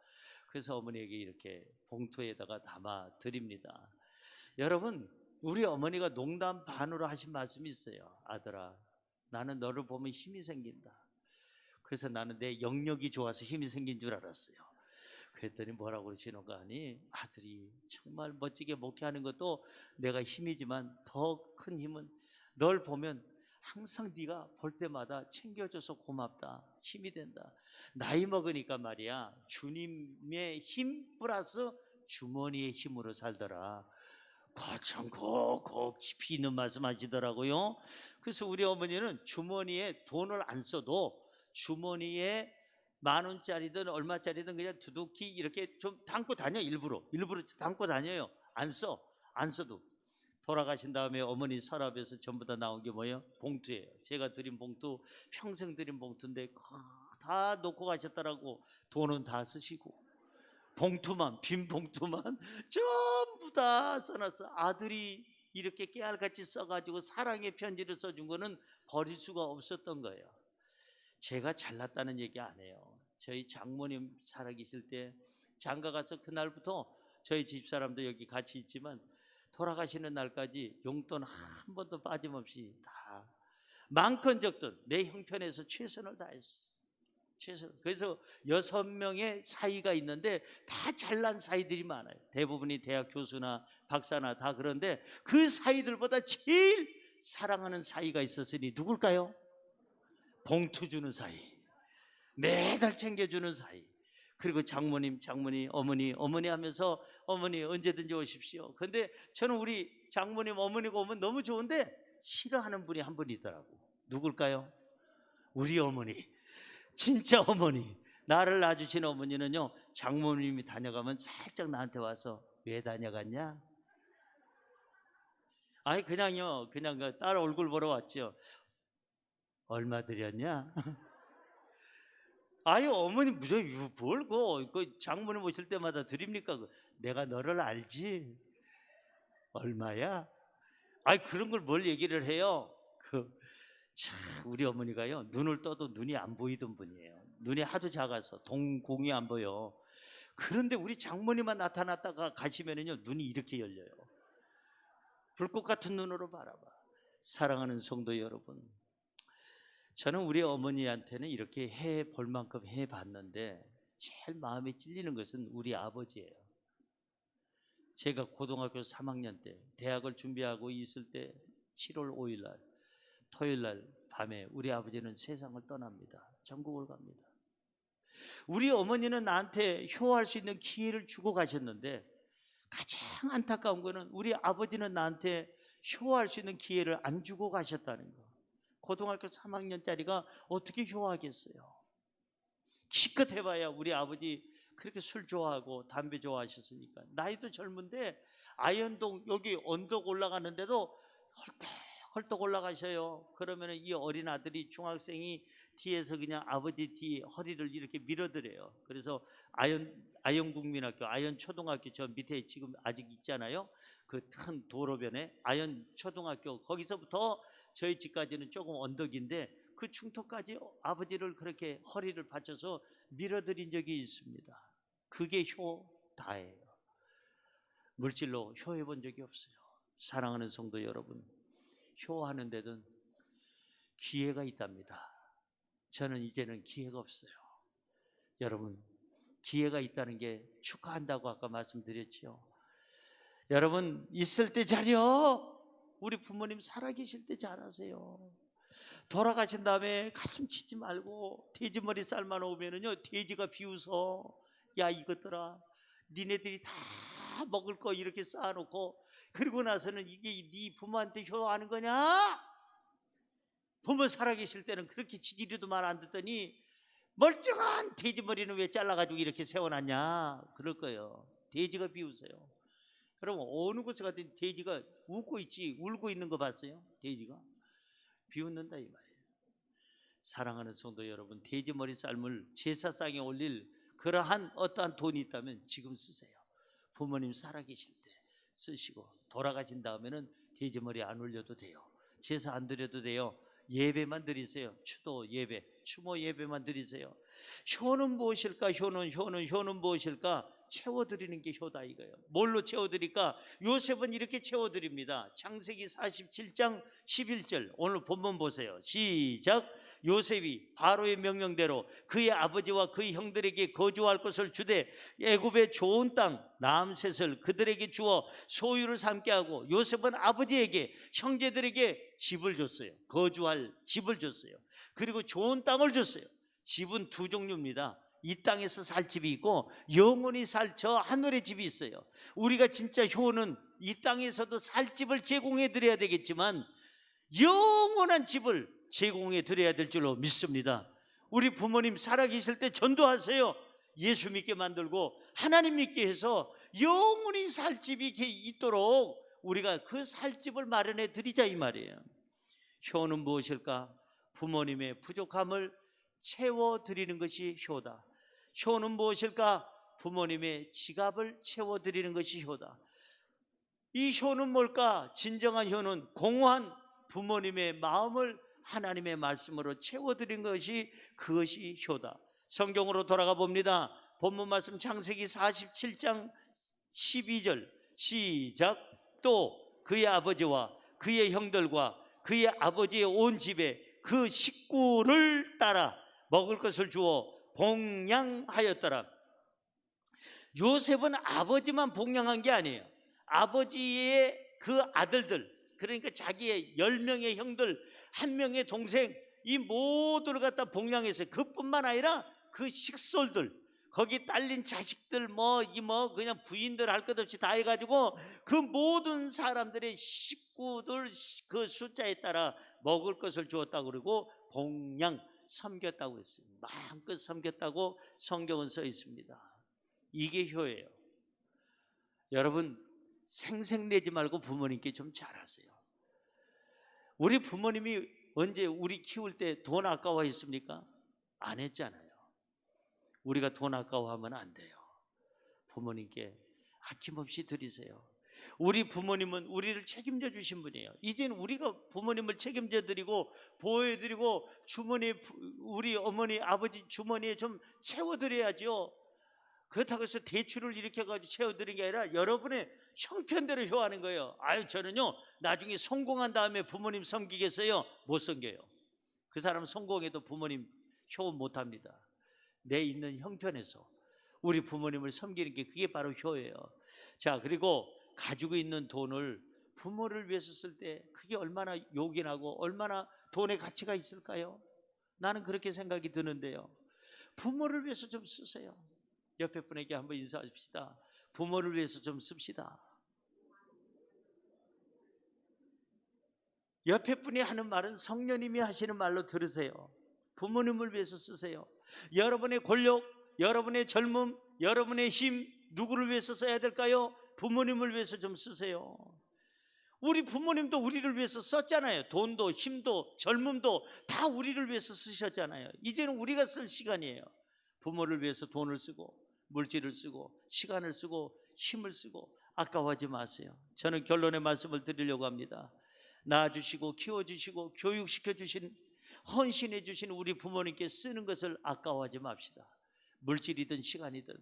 그래서 어머니에게 이렇게 봉투에다가 담아 드립니다. 여러분 우리 어머니가 농담 반으로 하신 말씀이 있어요. 아들아 나는 너를 보면 힘이 생긴다. 그래서 나는 내 영역이 좋아서 힘이 생긴 줄 알았어요. 그랬더니 뭐라고 그러시는가 하니 아들이 정말 멋지게 목회하는 것도 내가 힘이지만 더 큰 힘은 널 보면 항상 네가 볼 때마다 챙겨줘서 고맙다. 힘이 된다. 나이 먹으니까 말이야 주님의 힘 플러스 주머니의 힘으로 살더라. 거참 깊이 있는 말씀 하시더라고요. 그래서 우리 어머니는 주머니에 돈을 안 써도 주머니에 10,000원짜리든 얼마짜리든 그냥 두둑히 이렇게 좀 담고 다녀. 일부러 담고 다녀요. 안 써도. 돌아가신 다음에 어머니 서랍에서 전부 다 나온 게 뭐예요? 봉투예요. 제가 드린 봉투 평생 드린 봉투인데 다 놓고 가셨더라고. 돈은 다 쓰시고 봉투만 빈 봉투만 전부 다 써놨어. 아들이 이렇게 깨알같이 써가지고 사랑의 편지를 써준 거는 버릴 수가 없었던 거예요. 제가 잘났다는 얘기 안 해요. 저희 장모님 살아계실 때 장가 가서 그날부터 저희 집사람도 여기 같이 있지만 돌아가시는 날까지 용돈 한 번도 빠짐없이 다 많건 적든 내 형편에서 최선을 다했어. 그래서 6명의 사이가 있는데 다 잘난 사이들이 많아요. 대부분이 대학 교수나 박사나 다 그런데 그 사이들보다 제일 사랑하는 사이가 있었으니 누굴까요? 봉투 주는 사이, 매달 챙겨주는 사이. 그리고 장모님, 어머니 하면서 어머니 언제든지 오십시오. 그런데 저는 우리 장모님, 어머니가 오면 너무 좋은데 싫어하는 분이 한 분 있더라고. 누굴까요? 우리 어머니. 진짜 어머니. 나를 낳아주신 어머니는요, 장모님이 다녀가면 살짝 나한테 와서 왜 다녀갔냐? 아니 그냥요, 그냥 딸 얼굴 보러 왔죠. 얼마 드렸냐? 아유 어머니 무슨 뭘 그 장모님 오실 때마다 드립니까? 내가 너를 알지? 얼마야? 아이 그런 걸 뭘 얘기를 해요? 참 우리 어머니가요 눈을 떠도 눈이 안 보이던 분이에요. 눈이 하도 작아서 동공이 안 보여. 그런데 우리 장모님만 나타났다가 가시면은요 눈이 이렇게 열려요. 불꽃 같은 눈으로 바라봐. 사랑하는 성도 여러분, 저는 우리 어머니한테는 이렇게 해볼 만큼 해봤는데 제일 마음에 찔리는 것은 우리 아버지예요. 제가 고등학교 3학년 때 대학을 준비하고 있을 때 7월 5일 날 토요일 날 밤에 우리 아버지는 세상을 떠납니다. 전국을 갑니다. 우리 어머니는 나한테 효할 수 있는 기회를 주고 가셨는데 가장 안타까운 거는 우리 아버지는 나한테 효할 수 있는 기회를 안 주고 가셨다는 거. 고등학교 3학년짜리가 어떻게 효하겠어요? 기껏 해봐야 우리 아버지 그렇게 술 좋아하고 담배 좋아하셨으니까 나이도 젊은데 아현동 여기 언덕 올라가는데도 헐떡 올라가셔요. 그러면 이 어린 아들이 중학생이 뒤에서 그냥 아버지 뒤 허리를 이렇게 밀어드려요. 그래서 아현국민학교, 아현초등학교 저 밑에 지금 아직 있잖아요. 그 큰 도로변에 아현초등학교 거기서부터 저희 집까지는 조금 언덕인데 그 충터까지 아버지를 그렇게 허리를 받쳐서 밀어드린 적이 있습니다. 그게 효다예요. 물질로 효해 본 적이 없어요. 사랑하는 성도 여러분, 효하는 데는 기회가 있답니다. 저는 이제는 기회가 없어요. 여러분, 기회가 있다는 게 축하한다고 아까 말씀드렸죠. 여러분, 있을 때 잘해요. 우리 부모님 살아계실 때 잘하세요. 돌아가신 다음에 가슴 치지 말고 돼지머리 쌀만 오면은요 돼지가 비웃어. 야 이것들아, 니네들이 다 먹을 거 이렇게 쌓아놓고 그리고 나서는 이게 네 부모한테 효하는 거냐? 부모 살아계실 때는 그렇게 지지리도 말 안 듣더니 멀쩡한 돼지머리는 왜 잘라가지고 이렇게 세워놨냐? 그럴 거예요. 돼지가 비웃어요. 여러분 어느 곳에 가든 돼지가 웃고 있지 울고 있는 거 봤어요? 돼지가 비웃는다 이 말이에요. 사랑하는 성도 여러분, 돼지머리 쌀물 제사상에 올릴 그러한 어떠한 돈이 있다면 지금 쓰세요. 부모님 살아계실 때 쓰시고 돌아가신 다음에는 돼지머리 안 올려도 돼요. 제사 안 드려도 돼요. 예배만 드리세요. 추도 예배, 추모 예배만 드리세요. 효는 무엇일까? 효는 무엇일까? 채워드리는 게 효다 이거예요. 뭘로 채워드릴까? 요셉은 이렇게 채워드립니다. 창세기 47장 11절 오늘 본문 보세요. 시작. 요셉이 바로의 명령대로 그의 아버지와 그의 형들에게 거주할 것을 주되 애굽의 좋은 땅 라암셋을 그들에게 주어 소유를 삼게 하고 요셉은 아버지에게 형제들에게 집을 줬어요. 거주할 집을 줬어요. 그리고 좋은 땅을 줬어요. 집은 두 종류입니다. 이 땅에서 살 집이 있고 영원히 살 저 하늘의 집이 있어요. 우리가 진짜 효는 이 땅에서도 살 집을 제공해 드려야 되겠지만 영원한 집을 제공해 드려야 될 줄로 믿습니다. 우리 부모님 살아계실 때 전도하세요. 예수 믿게 만들고 하나님 믿게 해서 영원히 살 집이 있도록 우리가 그 살 집을 마련해 드리자 이 말이에요. 효는 무엇일까? 부모님의 부족함을 채워드리는 것이 효다. 효는 무엇일까? 부모님의 지갑을 채워드리는 것이 효다. 이 효는 뭘까? 진정한 효는 공허한 부모님의 마음을 하나님의 말씀으로 채워드린 것이 그것이 효다. 성경으로 돌아가 봅니다. 본문 말씀 창세기 47장 12절 시작. 또 그의 아버지와 그의 형들과 그의 아버지의 온 집에 그 식구를 따라 먹을 것을 주어 봉양하였더라. 요셉은 아버지만 봉양한 게 아니에요. 아버지의 그 아들들, 그러니까 자기의 10명의 형들, 1명의 동생, 이 모두를 갖다 봉양했어요. 그뿐만 아니라 그 식솔들, 거기 딸린 자식들 그냥 부인들 할 것 없이 다 해가지고 그 모든 사람들의 식구들 그 숫자에 따라 먹을 것을 주었다고 그러고 봉양 섬겼다고 했어요. 마음껏 섬겼다고 성경은 써 있습니다. 이게 효예요. 여러분 생색내지 말고 부모님께 좀 잘하세요. 우리 부모님이 언제 우리 키울 때 돈 아까워했습니까? 안 했잖아요. 우리가 돈 아까워하면 안 돼요. 부모님께 아낌없이 드리세요. 우리 부모님은 우리를 책임져 주신 분이에요. 이제는 우리가 부모님을 책임져 드리고 보호해 드리고 우리 어머니 아버지 주머니에 좀 채워 드려야죠. 그렇다고 해서 대출을 일으켜가지고 채워드리는 게 아니라 여러분의 형편대로 효하는 거예요. 저는요 나중에 성공한 다음에 부모님 섬기겠어요? 못 섬겨요. 그 사람은 성공해도 부모님 효 못합니다. 내 있는 형편에서 우리 부모님을 섬기는 게 그게 바로 효예요. 자, 그리고 가지고 있는 돈을 부모를 위해서 쓸 때 그게 얼마나 요긴하고 얼마나 돈의 가치가 있을까요? 나는 그렇게 생각이 드는데요. 부모를 위해서 좀 쓰세요. 옆에 분에게 한번 인사하십시다. 부모를 위해서 좀 씁시다. 옆에 분이 하는 말은 성령님이 하시는 말로 들으세요. 부모님을 위해서 쓰세요. 여러분의 권력, 여러분의 젊음, 여러분의 힘, 누구를 위해서 써야 될까요? 부모님을 위해서 좀 쓰세요. 우리 부모님도 우리를 위해서 썼잖아요. 돈도 힘도 젊음도 다 우리를 위해서 쓰셨잖아요. 이제는 우리가 쓸 시간이에요. 부모를 위해서 돈을 쓰고 물질을 쓰고 시간을 쓰고 힘을 쓰고 아까워하지 마세요. 저는 결론의 말씀을 드리려고 합니다. 낳아주시고 키워주시고 교육시켜주신 헌신해주신 우리 부모님께 쓰는 것을 아까워하지 맙시다. 물질이든 시간이든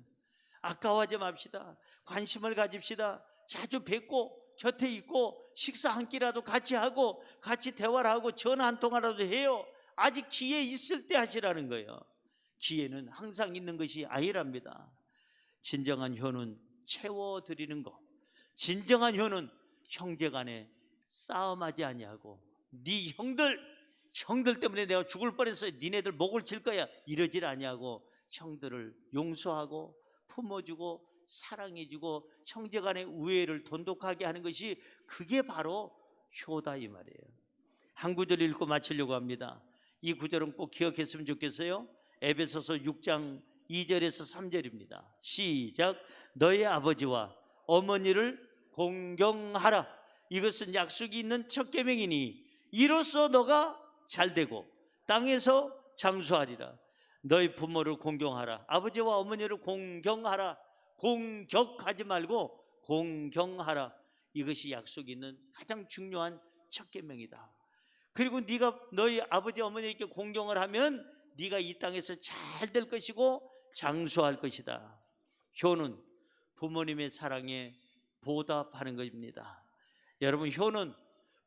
아까워하지 맙시다. 관심을 가집시다. 자주 뵙고 곁에 있고 식사 한 끼라도 같이 하고 같이 대화를 하고 전화 한 통화라도 해요. 아직 기회 있을 때 하시라는 거예요. 기회는 항상 있는 것이 아니랍니다. 진정한 효는 채워드리는 것. 진정한 효는 형제간에 싸움하지 아니하고 네 형들 때문에 내가 죽을 뻔했어, 니네들 목을 칠 거야, 이러질 아니하고 형들을 용서하고 품어주고 사랑해주고 형제간의 우애를 돈독하게 하는 것이 그게 바로 효다 이 말이에요. 한 구절 읽고 마치려고 합니다. 이 구절은 꼭 기억했으면 좋겠어요. 에베소서 6장 2절에서 3절입니다. 시작. 너의 아버지와 어머니를 공경하라. 이것은 약속이 있는 첫 계명이니 이로써 너가 잘되고 땅에서 장수하리라. 너희 부모를 공경하라. 아버지와 어머니를 공경하라. 공격하지 말고 공경하라. 이것이 약속이 있는 가장 중요한 첫 계명이다. 그리고 네가 너희 아버지 어머니에게 공경을 하면 네가 이 땅에서 잘 될 것이고 장수할 것이다. 효는 부모님의 사랑에 보답하는 것입니다. 여러분, 효는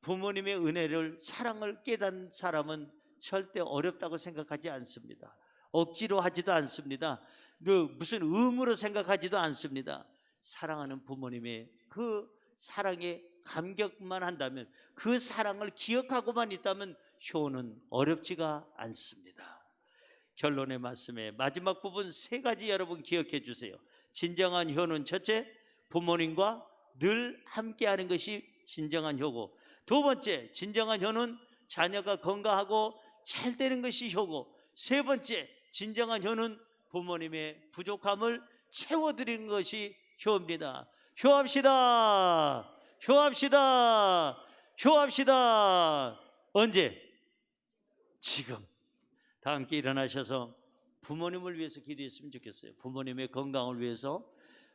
부모님의 은혜를 사랑을 깨닫는 사람은 절대 어렵다고 생각하지 않습니다. 억지로 하지도 않습니다. 무슨 의무로 생각하지도 않습니다. 사랑하는 부모님의 그 사랑에 감격만 한다면, 그 사랑을 기억하고만 있다면 효는 어렵지가 않습니다. 결론의 말씀의 마지막 부분 세 가지 여러분 기억해 주세요. 진정한 효는 첫째, 부모님과 늘 함께하는 것이 진정한 효고, 두 번째, 진정한 효는 자녀가 건강하고 잘 되는 것이 효고, 세 번째, 진정한 효는 부모님의 부족함을 채워드리는 것이 효입니다. 효합시다. 효합시다. 효합시다. 언제? 지금. 다 함께 일어나셔서 부모님을 위해서 기도했으면 좋겠어요. 부모님의 건강을 위해서,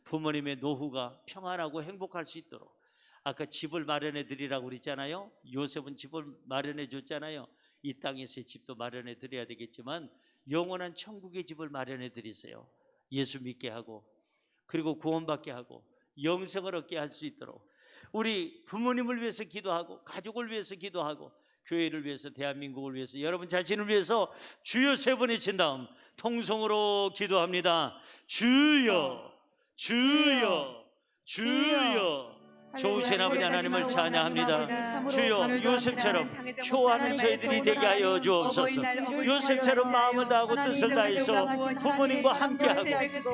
부모님의 노후가 평안하고 행복할 수 있도록. 아까 집을 마련해 드리라고 그랬잖아요. 요셉은 집을 마련해 줬잖아요. 이 땅에서의 집도 마련해 드려야 되겠지만 영원한 천국의 집을 마련해 드리세요. 예수 믿게 하고, 그리고 구원받게 하고 영생을 얻게 할 수 있도록 우리 부모님을 위해서 기도하고, 가족을 위해서 기도하고, 교회를 위해서, 대한민국을 위해서, 여러분 자신을 위해서 주여 세 번 외친 다음 통성으로 기도합니다. 주여, 주여, 주여. 좋으신 아버지 하나님을 찬양합니다. 주여, 요셉처럼 효하는 저희들이 되게 하여 주옵소서. 요셉처럼 마음을 다하고 뜻을 다해서 부모님과 함께하고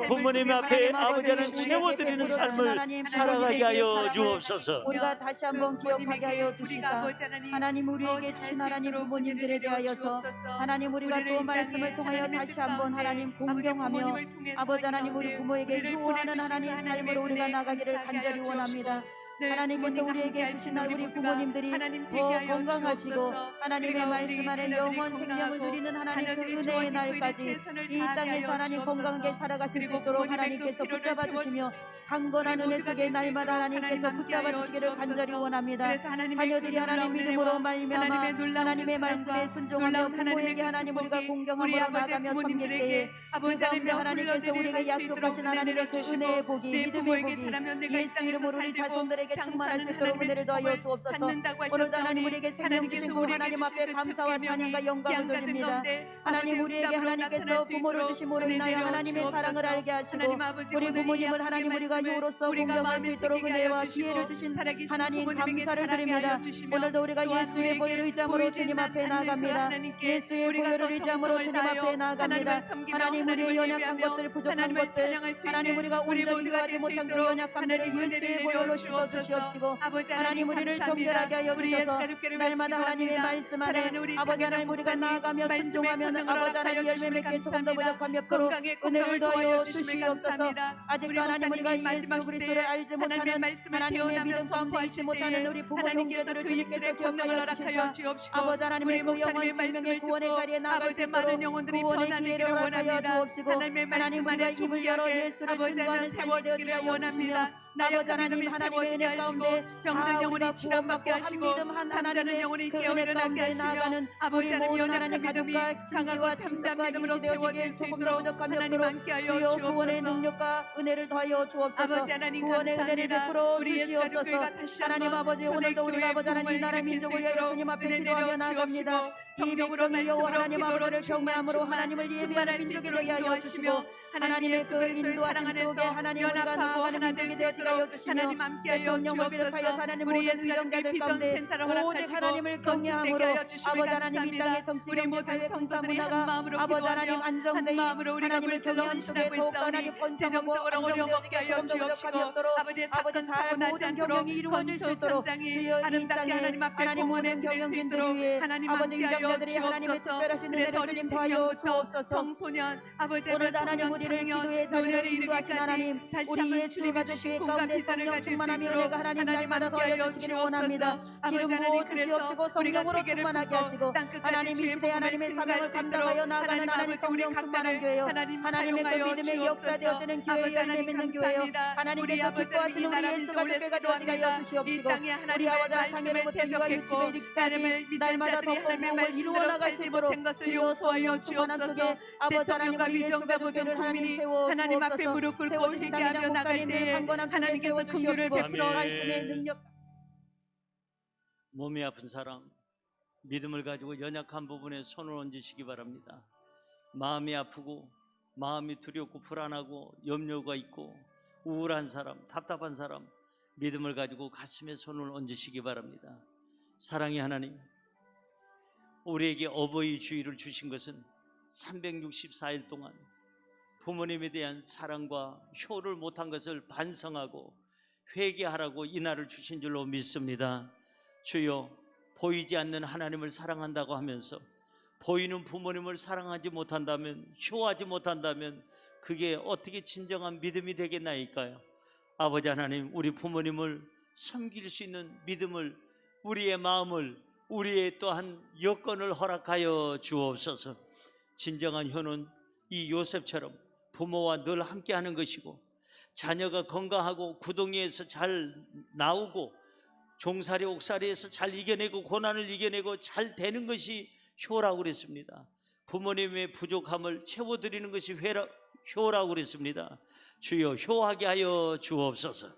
부모님 앞에 아버지는 채워드리는 삶을 살아가게 하여 주옵소서. 우리가 다시 한번 기억하게 하여 주시사 하나님, 우리에게 주신 하나님 부모님들에 대하여서 하나님, 우리가 또 말씀을 통하여 다시 한번 하나님 공경하며 아버지 하나님, 우리 부모에게 효하는 하나님의 삶으로 우리가 나가기를 간절히 원합니다. 하나님께서 우리에게 주신 우리 부모님들이 더 건강하시고 하나님의 말씀 안에 영원 생명을 누리는 하나님 그 은혜의 날까지 이 땅에서 하나님 건강하게 살아가실 수 있도록 하나님께서 붙잡아 주시며 강건한 은혜 속에 날마다 하나님께서 붙잡아 주시기를 간절히 원합니다. 자녀들이 하나님 믿음으로 말미암아 하나님의 말씀에 순종하며 부모에게 하나님 우리가 공경함으로 나가며 섬길 때에 그 가운데 하나님께서 우리에게 약속하신 하나님의 그 은혜의 복이, 믿음의 복이 예수 이름으로 우리 자손들에게 우리에게 충만할 수 있도록 은혜를 더하여 주옵소서. 오늘도 하나님 우리에게 생명 주신 그 하나님 앞에 감사와 찬양과 영광을 돌립니다. 하나님 우리에게 하나님께서 부모를 주심으로 인하여 하나님의 사랑을 알게 하시고 우리 부모님을 하나님 우리가 효로서 공경할 수 있도록 은혜와 기회를 주신 하나님 감사를 드립니다. 오늘도 우리가 예수의 보혈을 의지함으로 주님 앞에 나아갑니다. 예수의 보혈을 의지함으로 주님 앞에 나아갑니다. 하나님 우리의 연약한 것들 부족한 것들 하나님 우리가 온전히 구하지 못한 그 연약함들을 예수의 보혈로 씻어 주시옵시고 하나님 우리를 정결하게 하여 주셔서 날마다 하나님의 말씀 안에 아버지 하나님 우리가 나아가며 순종하면 아버지 하나님 열매 맺기에 조금 더 부족함이 없도록 은혜를 더하여 주시옵소서. 아직도 하나님 우리가 예수 그리스도를 알지 못하는 하나님의 믿음 가운데 있지 못하는 우리 부모 형제들을 주님께서 기억하여 주시사 아버지 하나님의 그 영원 생명의 구원의 자리에 나아갈 수 있도록 구원의 기회를 허락하여 주옵시고 하나님 우리가 입을 열어 예수를 증거하는 삶이 되어지게 하여 주시며 아버지 하나님 하나님의 은혜 가운데 다 우리가 구원받고 한 믿음 한 하나님의 그 은혜 가운데 나아가는 우리 모든 하나님 가족과 친지와 참석과 인시 되어지기에 조금 더 부족함이 없도록 주여 구원의 능력과 은혜를 더하여 주옵소서. 구원의 은혜를 베풀어 주시옵소서. 하나님 아버지 오늘도 우리가 아버지 하나님 이 나라 민족을 위하여 주님 앞에 기도하며 나아갑니다. 이 백성이 여호와 하나님 아버지를 경외함으로 하나님을 예배하는 민족이 되게 하여 주시고 하나님의 그 인도하심 속에 하나님 우리가 나아가는 민족이 되어지게 하여 주시며 대통령을 비롯하여 하나님 모든 위정자들 가운데 오직 하나님을 경외함으로 아버지 하나님 이 땅의 정치 경제 사회 군사 문화가 아버지 하나님 안정되이 하나님을 경외한 속에 더욱더 하나님 번성하고 안정되어지게 조금 더 부족함이 없도록 아버지 잘 모든 경영이 이루어질 수 있도록 주여 이 땅에 하나님 모든 경영진들 위해 아버지 위정자들이 하나님의 특별하신 은혜를 주님 더하여 주옵소서. 오늘도 하나님 우리를 기도의 자리로 인도하신 하나님 우리 예수 가족교회 가운데 성령 충만하며 은혜가 하나님 날마다 더하여 주시기를 원합니다. 기름 부어 주시옵시고 성령으로 충만하게 하시고 하나님 이 시대 하나님의 사명을 감당하여 나아가는 하나님 성령 충만한 교회요 하나님의 그 믿음의 역사되어지는 교회 열매 맺는 교회요 하나님께서 기뻐하시는 우리 예수 가족교회가 되어지게 하여 주시옵시고 우리 아버지 당연로부터 이와 유치에 이르기까지 날마다 더 공복을 이루어 나갈 수 있도록 주여 성령 충만한 속에 아버지 하나님 우리 예수 가족교회를 하나님 세워 하나님 앞에 주옵소서. 무릎 꿇고 세워주신 회개하며 당장 나갈 목사님들 때 강건한 속에 하나님께서 세워 긍휼을 주시옵시고 베풀어 말씀의 능력 몸이 아픈 사람 믿음을 가지고 연약한 부분에 손을 얹으시기 바랍니다. 마음이 아프고 마음이 두렵고 불안하고 염려가 있고 우울한 사람 답답한 사람 믿음을 가지고 가슴에 손을 얹으시기 바랍니다. 사랑의 하나님 우리에게 어버이 주일을 주신 것은 364일 동안 부모님에 대한 사랑과 효를 못한 것을 반성하고 회개하라고 이 날을 주신 줄로 믿습니다. 주여 보이지 않는 하나님을 사랑한다고 하면서 보이는 부모님을 사랑하지 못한다면 효하지 못한다면 그게 어떻게 진정한 믿음이 되겠나이까요? 아버지 하나님 우리 부모님을 섬길 수 있는 믿음을 우리의 마음을 우리의 또한 여건을 허락하여 주옵소서. 진정한 효는 이 요셉처럼 부모와 늘 함께하는 것이고 자녀가 건강하고 구덩이에서 잘 나오고 종살이 옥살이에서 잘 이겨내고 고난을 이겨내고 잘 되는 것이 효라고 그랬습니다. 부모님의 부족함을 채워드리는 것이 효라고 그랬습니다. 주여 효하게 하여 주옵소서.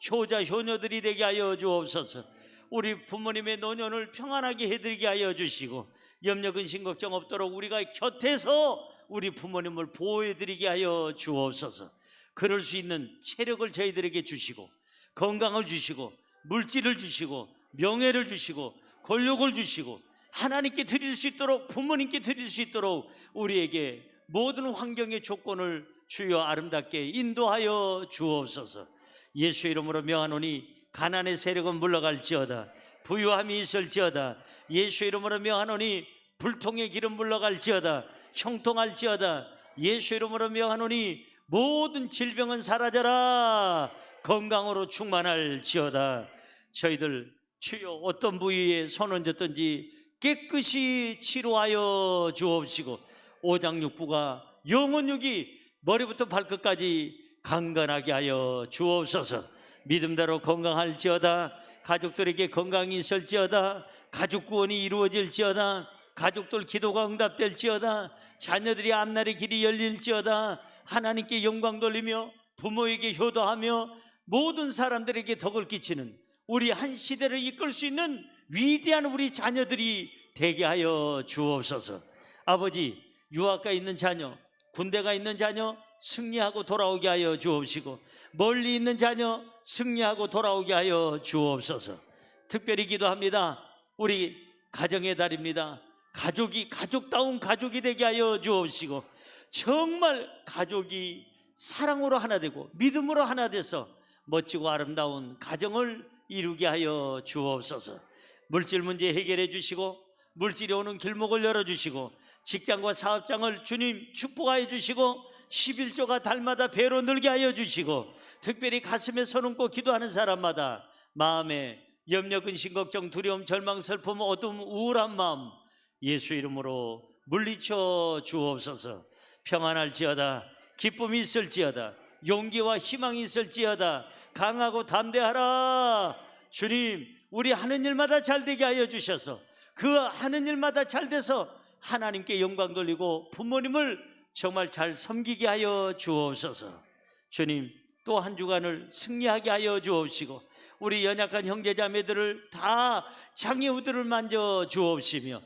효자 효녀들이 되게 하여 주옵소서. 우리 부모님의 노년을 평안하게 해드리게 하여 주시고 염려 근심 걱정 없도록 우리가 곁에서 우리 부모님을 보호해드리게 하여 주옵소서. 그럴 수 있는 체력을 저희들에게 주시고 건강을 주시고 물질을 주시고 명예를 주시고 권력을 주시고 하나님께 드릴 수 있도록 부모님께 드릴 수 있도록 우리에게 모든 환경의 조건을 주여 아름답게 인도하여 주옵소서. 예수의 이름으로 명하노니 가난의 세력은 물러갈지어다 부유함이 있을지어다 예수의 이름으로 명하노니 불통의 길은 물러갈지어다 형통할지어다 예수의 이름으로 명하노니 모든 질병은 사라져라 건강으로 충만할지어다. 저희들 주여 어떤 부위에 손 얹었든지 깨끗이 치료하여 주옵시고 오장육부가 영혼육이 머리부터 발끝까지 강건하게 하여 주옵소서. 믿음대로 건강할지어다 가족들에게 건강이 있을지어다 가족 구원이 이루어질지어다 가족들 기도가 응답될지어다 자녀들이 앞날의 길이 열릴지어다 하나님께 영광 돌리며 부모에게 효도하며 모든 사람들에게 덕을 끼치는 우리 한 시대를 이끌 수 있는 위대한 우리 자녀들이 되게 하여 주옵소서. 아버지, 유학가 있는 자녀, 군대가 있는 자녀 승리하고 돌아오게 하여 주옵시고, 멀리 있는 자녀 승리하고 돌아오게 하여 주옵소서. 특별히 기도합니다. 우리 가정의 달입니다. 가족이 가족다운 가족이 되게 하여 주옵시고, 정말 가족이 사랑으로 하나 되고 믿음으로 하나 돼서 멋지고 아름다운 가정을 이루게 하여 주옵소서. 물질 문제 해결해 주시고, 물질이 오는 길목을 열어주시고, 직장과 사업장을 주님 축복하여 주시고, 11조가 달마다 배로 늘게 하여 주시고, 특별히 가슴에 손얹고 기도하는 사람마다 마음에 염려, 근심, 걱정, 두려움, 절망, 슬픔, 어둠, 우울한 마음 예수 이름으로 물리쳐 주옵소서. 평안할지어다, 기쁨이 있을지어다, 용기와 희망이 있을지어다, 강하고 담대하라. 주님, 우리 하는 일마다 잘 되게 하여 주셔서 그 하는 일마다 잘 돼서 하나님께 영광 돌리고 부모님을 정말 잘 섬기게 하여 주옵소서. 주님, 또 한 주간을 승리하게 하여 주옵시고, 우리 연약한 형제자매들을 다 장애우들을 만져 주옵시며,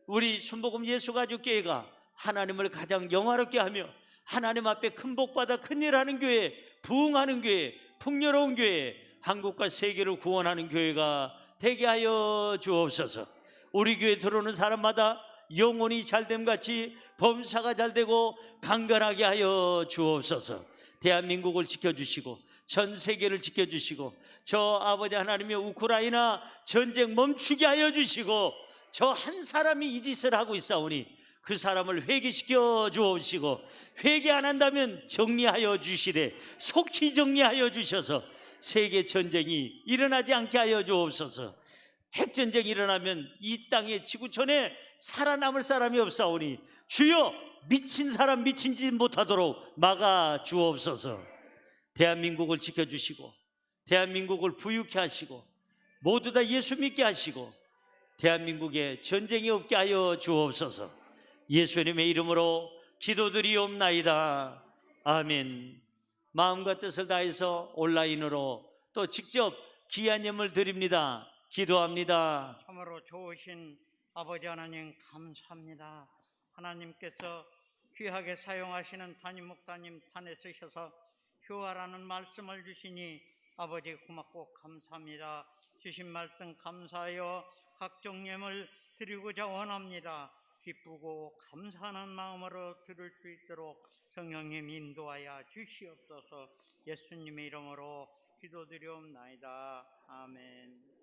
우리 순복음 예수가족교회가 하나님을 가장 영화롭게 하며 하나님 앞에 큰 복받아 큰일 하는 교회, 부흥하는 교회, 풍요로운 교회, 한국과 세계를 구원하는 교회가 되게 하여 주옵소서. 우리 교회 들어오는 사람마다 영혼이 잘됨같이 범사가 잘되고 강건하게 하여 주옵소서. 대한민국을 지켜주시고 전 세계를 지켜주시고, 저 아버지 하나님의 우크라이나 전쟁 멈추게 하여 주시고, 저 한 사람이 이 짓을 하고 있사오니 그 사람을 회개시켜 주옵시고, 회개 안 한다면 정리하여 주시되 속히 정리하여 주셔서 세계 전쟁이 일어나지 않게 하여 주옵소서. 핵전쟁이 일어나면 이 땅의 지구촌에 살아남을 사람이 없사오니 주여, 미친 사람 미친 짓 못하도록 막아 주옵소서. 대한민국을 지켜주시고 대한민국을 부유케 하시고 모두 다 예수 믿게 하시고 대한민국에 전쟁이 없게 하여 주옵소서. 예수님의 이름으로 기도드리옵나이다. 아멘. 마음과 뜻을 다해서 온라인으로 또 직접 귀한 예물 드립니다. 기도합니다. 참으로 좋으신 아버지 하나님 감사합니다. 하나님께서 귀하게 사용하시는 담임 목사님 탄에 쓰셔서 효하라는 말씀을 주시니 아버지 고맙고 감사합니다. 주신 말씀 감사하여 각종 예물 드리고자 원합니다. 기쁘고 감사하는 마음으로 들을 수 있도록 성령님 인도하여 주시옵소서. 예수님의 이름으로 기도드리옵나이다. 아멘.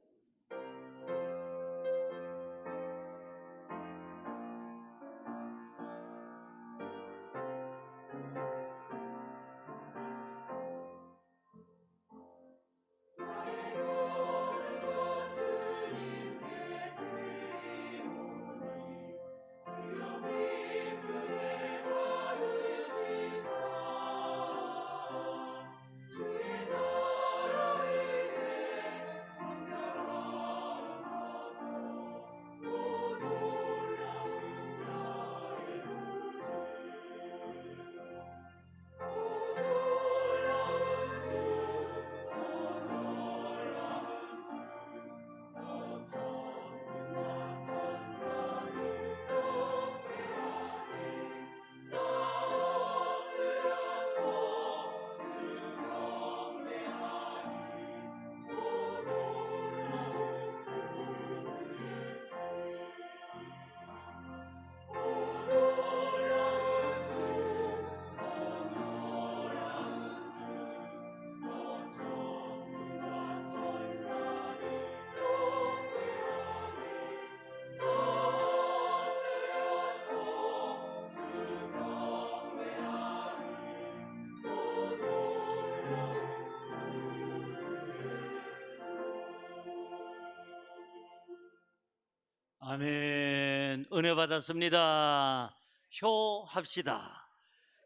아멘. 은혜 받았습니다. 효합시다.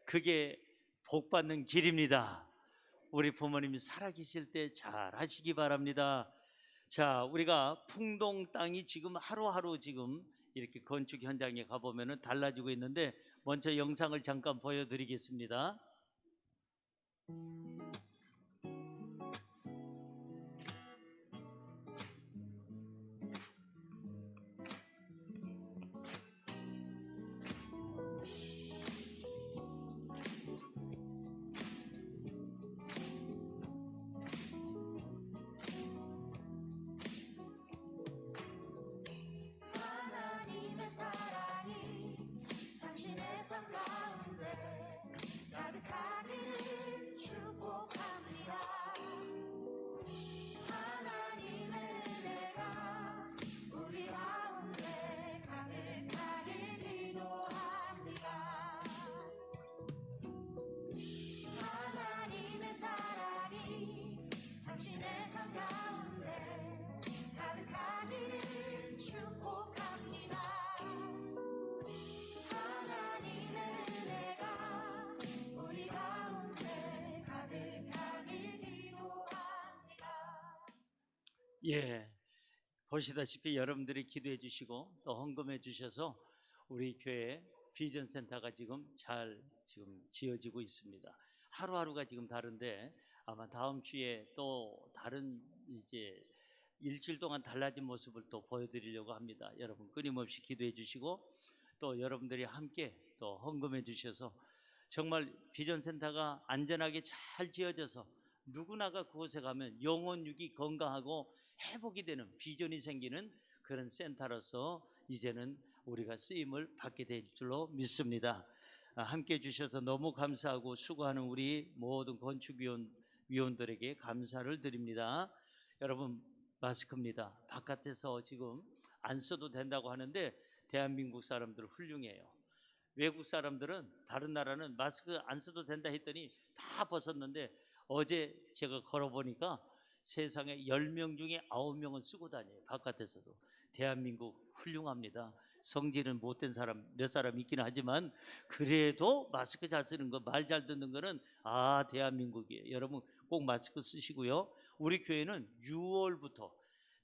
그게 복 받는 길입니다. 우리 부모님이 살아계실 때 잘 하시기 바랍니다. 자, 우리가 풍동 땅이 지금 하루하루 지금 이렇게 건축 현장에 가보면 달라지고 있는데, 먼저 영상을 잠깐 보여드리겠습니다. 예, 보시다시피 여러분들이 기도해 주시고 또 헌금해 주셔서 우리 교회 비전 센터가 지금 지어지고 있습니다. 하루하루가 지금 다른데 아마 다음 주에 또 다른 이제 일주일 동안 달라진 모습을 또 보여드리려고 합니다. 여러분 끊임없이 기도해 주시고 또 여러분들이 함께 또 헌금해 주셔서 정말 비전 센터가 안전하게 잘 지어져서 누구나가 그곳에 가면 영혼 육이 건강하고 회복이 되는 비전이 생기는 그런 센터로서 이제는 우리가 쓰임을 받게 될 줄로 믿습니다. 함께 해주셔서 너무 감사하고 수고하는 우리 모든 건축위원들에게 감사를 드립니다. 여러분 마스크입니다. 바깥에서 지금 안 써도 된다고 하는데 대한민국 사람들 훌륭해요. 외국 사람들은 다른 나라는 마스크 안 써도 된다 했더니 다 벗었는데 어제 제가 걸어보니까 세상에 10명 중에 9명은 쓰고 다녀요. 바깥에서도. 대한민국 훌륭합니다. 성질은 못된 사람 몇 사람 있긴 하지만 그래도 마스크 잘 쓰는 거, 말 잘 듣는 거는 대한민국이에요. 여러분 꼭 마스크 쓰시고요. 우리 교회는 6월부터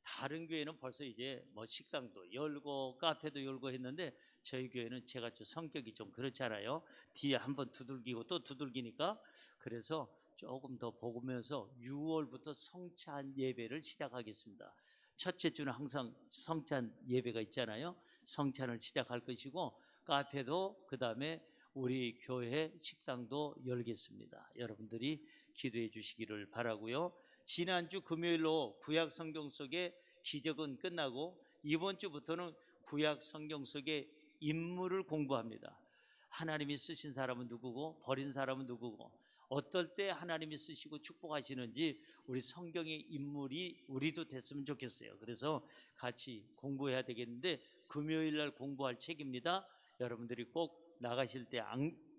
다른 교회는 벌써 이제 뭐 식당도 열고 카페도 열고 했는데 저희 교회는 제가 좀 성격이 좀 그렇잖아요. 뒤에 한번 두들기고 또 두들기니까 그래서 조금 더 보면서 6월부터 성찬 예배를 시작하겠습니다. 첫째 주는 항상 성찬 예배가 있잖아요. 성찬을 시작할 것이고 카페도 그 다음에 우리 교회 식당도 열겠습니다. 여러분들이 기도해 주시기를 바라고요. 지난주 금요일로 구약 성경 속의 기적은 끝나고 이번 주부터는 구약 성경 속의 인물을 공부합니다. 하나님이 쓰신 사람은 누구고 버린 사람은 누구고 어떨 때 하나님이 쓰시고 축복하시는지 우리 성경의 인물이 우리도 됐으면 좋겠어요. 그래서 같이 공부해야 되겠는데 금요일 날 공부할 책입니다. 여러분들이 꼭 나가실 때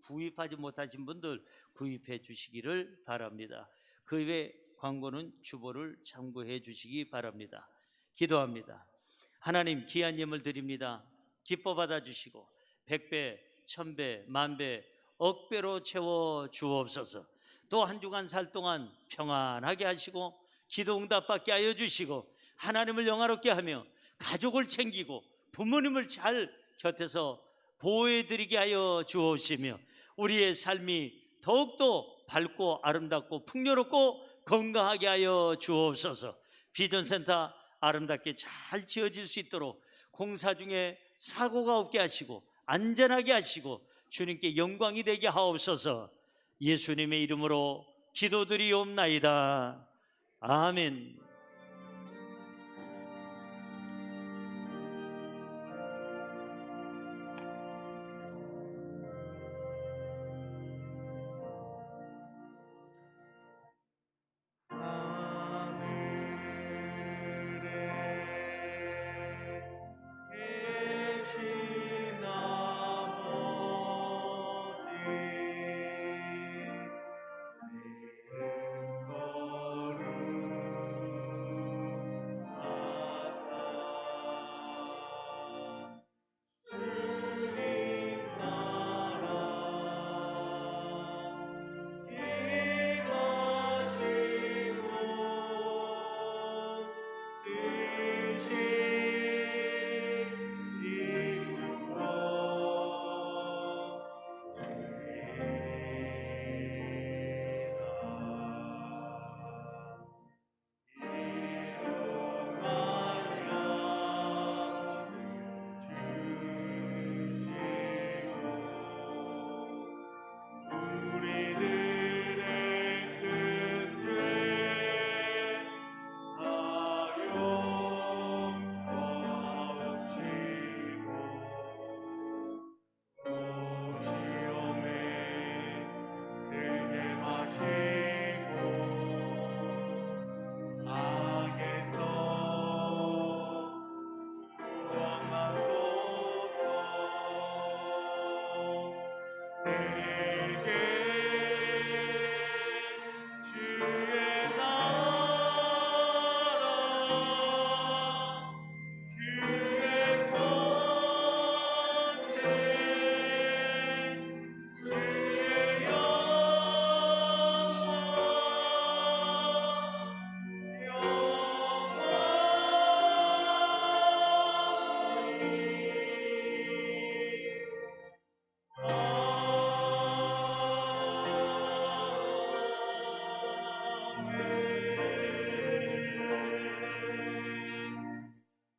구입하지 못하신 분들 구입해 주시기를 바랍니다. 그 외 광고는 주보를 참고해 주시기 바랍니다. 기도합니다. 하나님 귀한 예물 드립니다. 기뻐 받아 주시고 100배, 1000배, 만배, 억배로 채워 주옵소서. 또 한 주간 살 동안 평안하게 하시고 기도 응답받게 하여 주시고 하나님을 영화롭게 하며 가족을 챙기고 부모님을 잘 곁에서 보호해드리게 하여 주옵시며 우리의 삶이 더욱더 밝고 아름답고 풍요롭고 건강하게 하여 주옵소서. 비전센터 아름답게 잘 지어질 수 있도록 공사 중에 사고가 없게 하시고 안전하게 하시고 주님께 영광이 되게 하옵소서. 예수님의 이름으로 기도드리옵나이다. 아멘.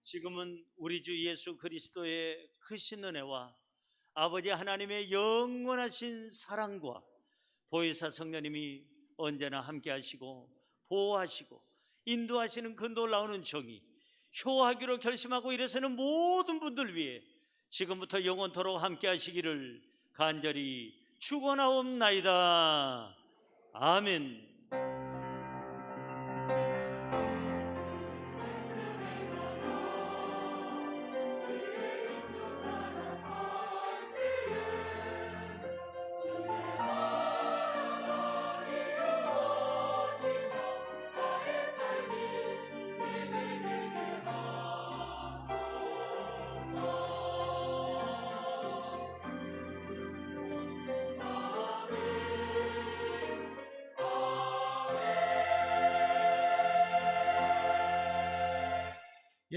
지금은 우리 주 예수 그리스도의 크신 은혜와 아버지 하나님의 영원하신 사랑과 보혜사 성령님이 언제나 함께 하시고 보호하시고 인도하시는 그 놀라운 은총이 효하기로 결심하고 일어서는 모든 분들 위해 지금부터 영원토록 함께 하시기를 간절히 축원하옵나이다. 아멘.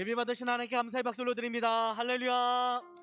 예배 받으신 하나님께 감사의 박수를 드립니다. 할렐루야.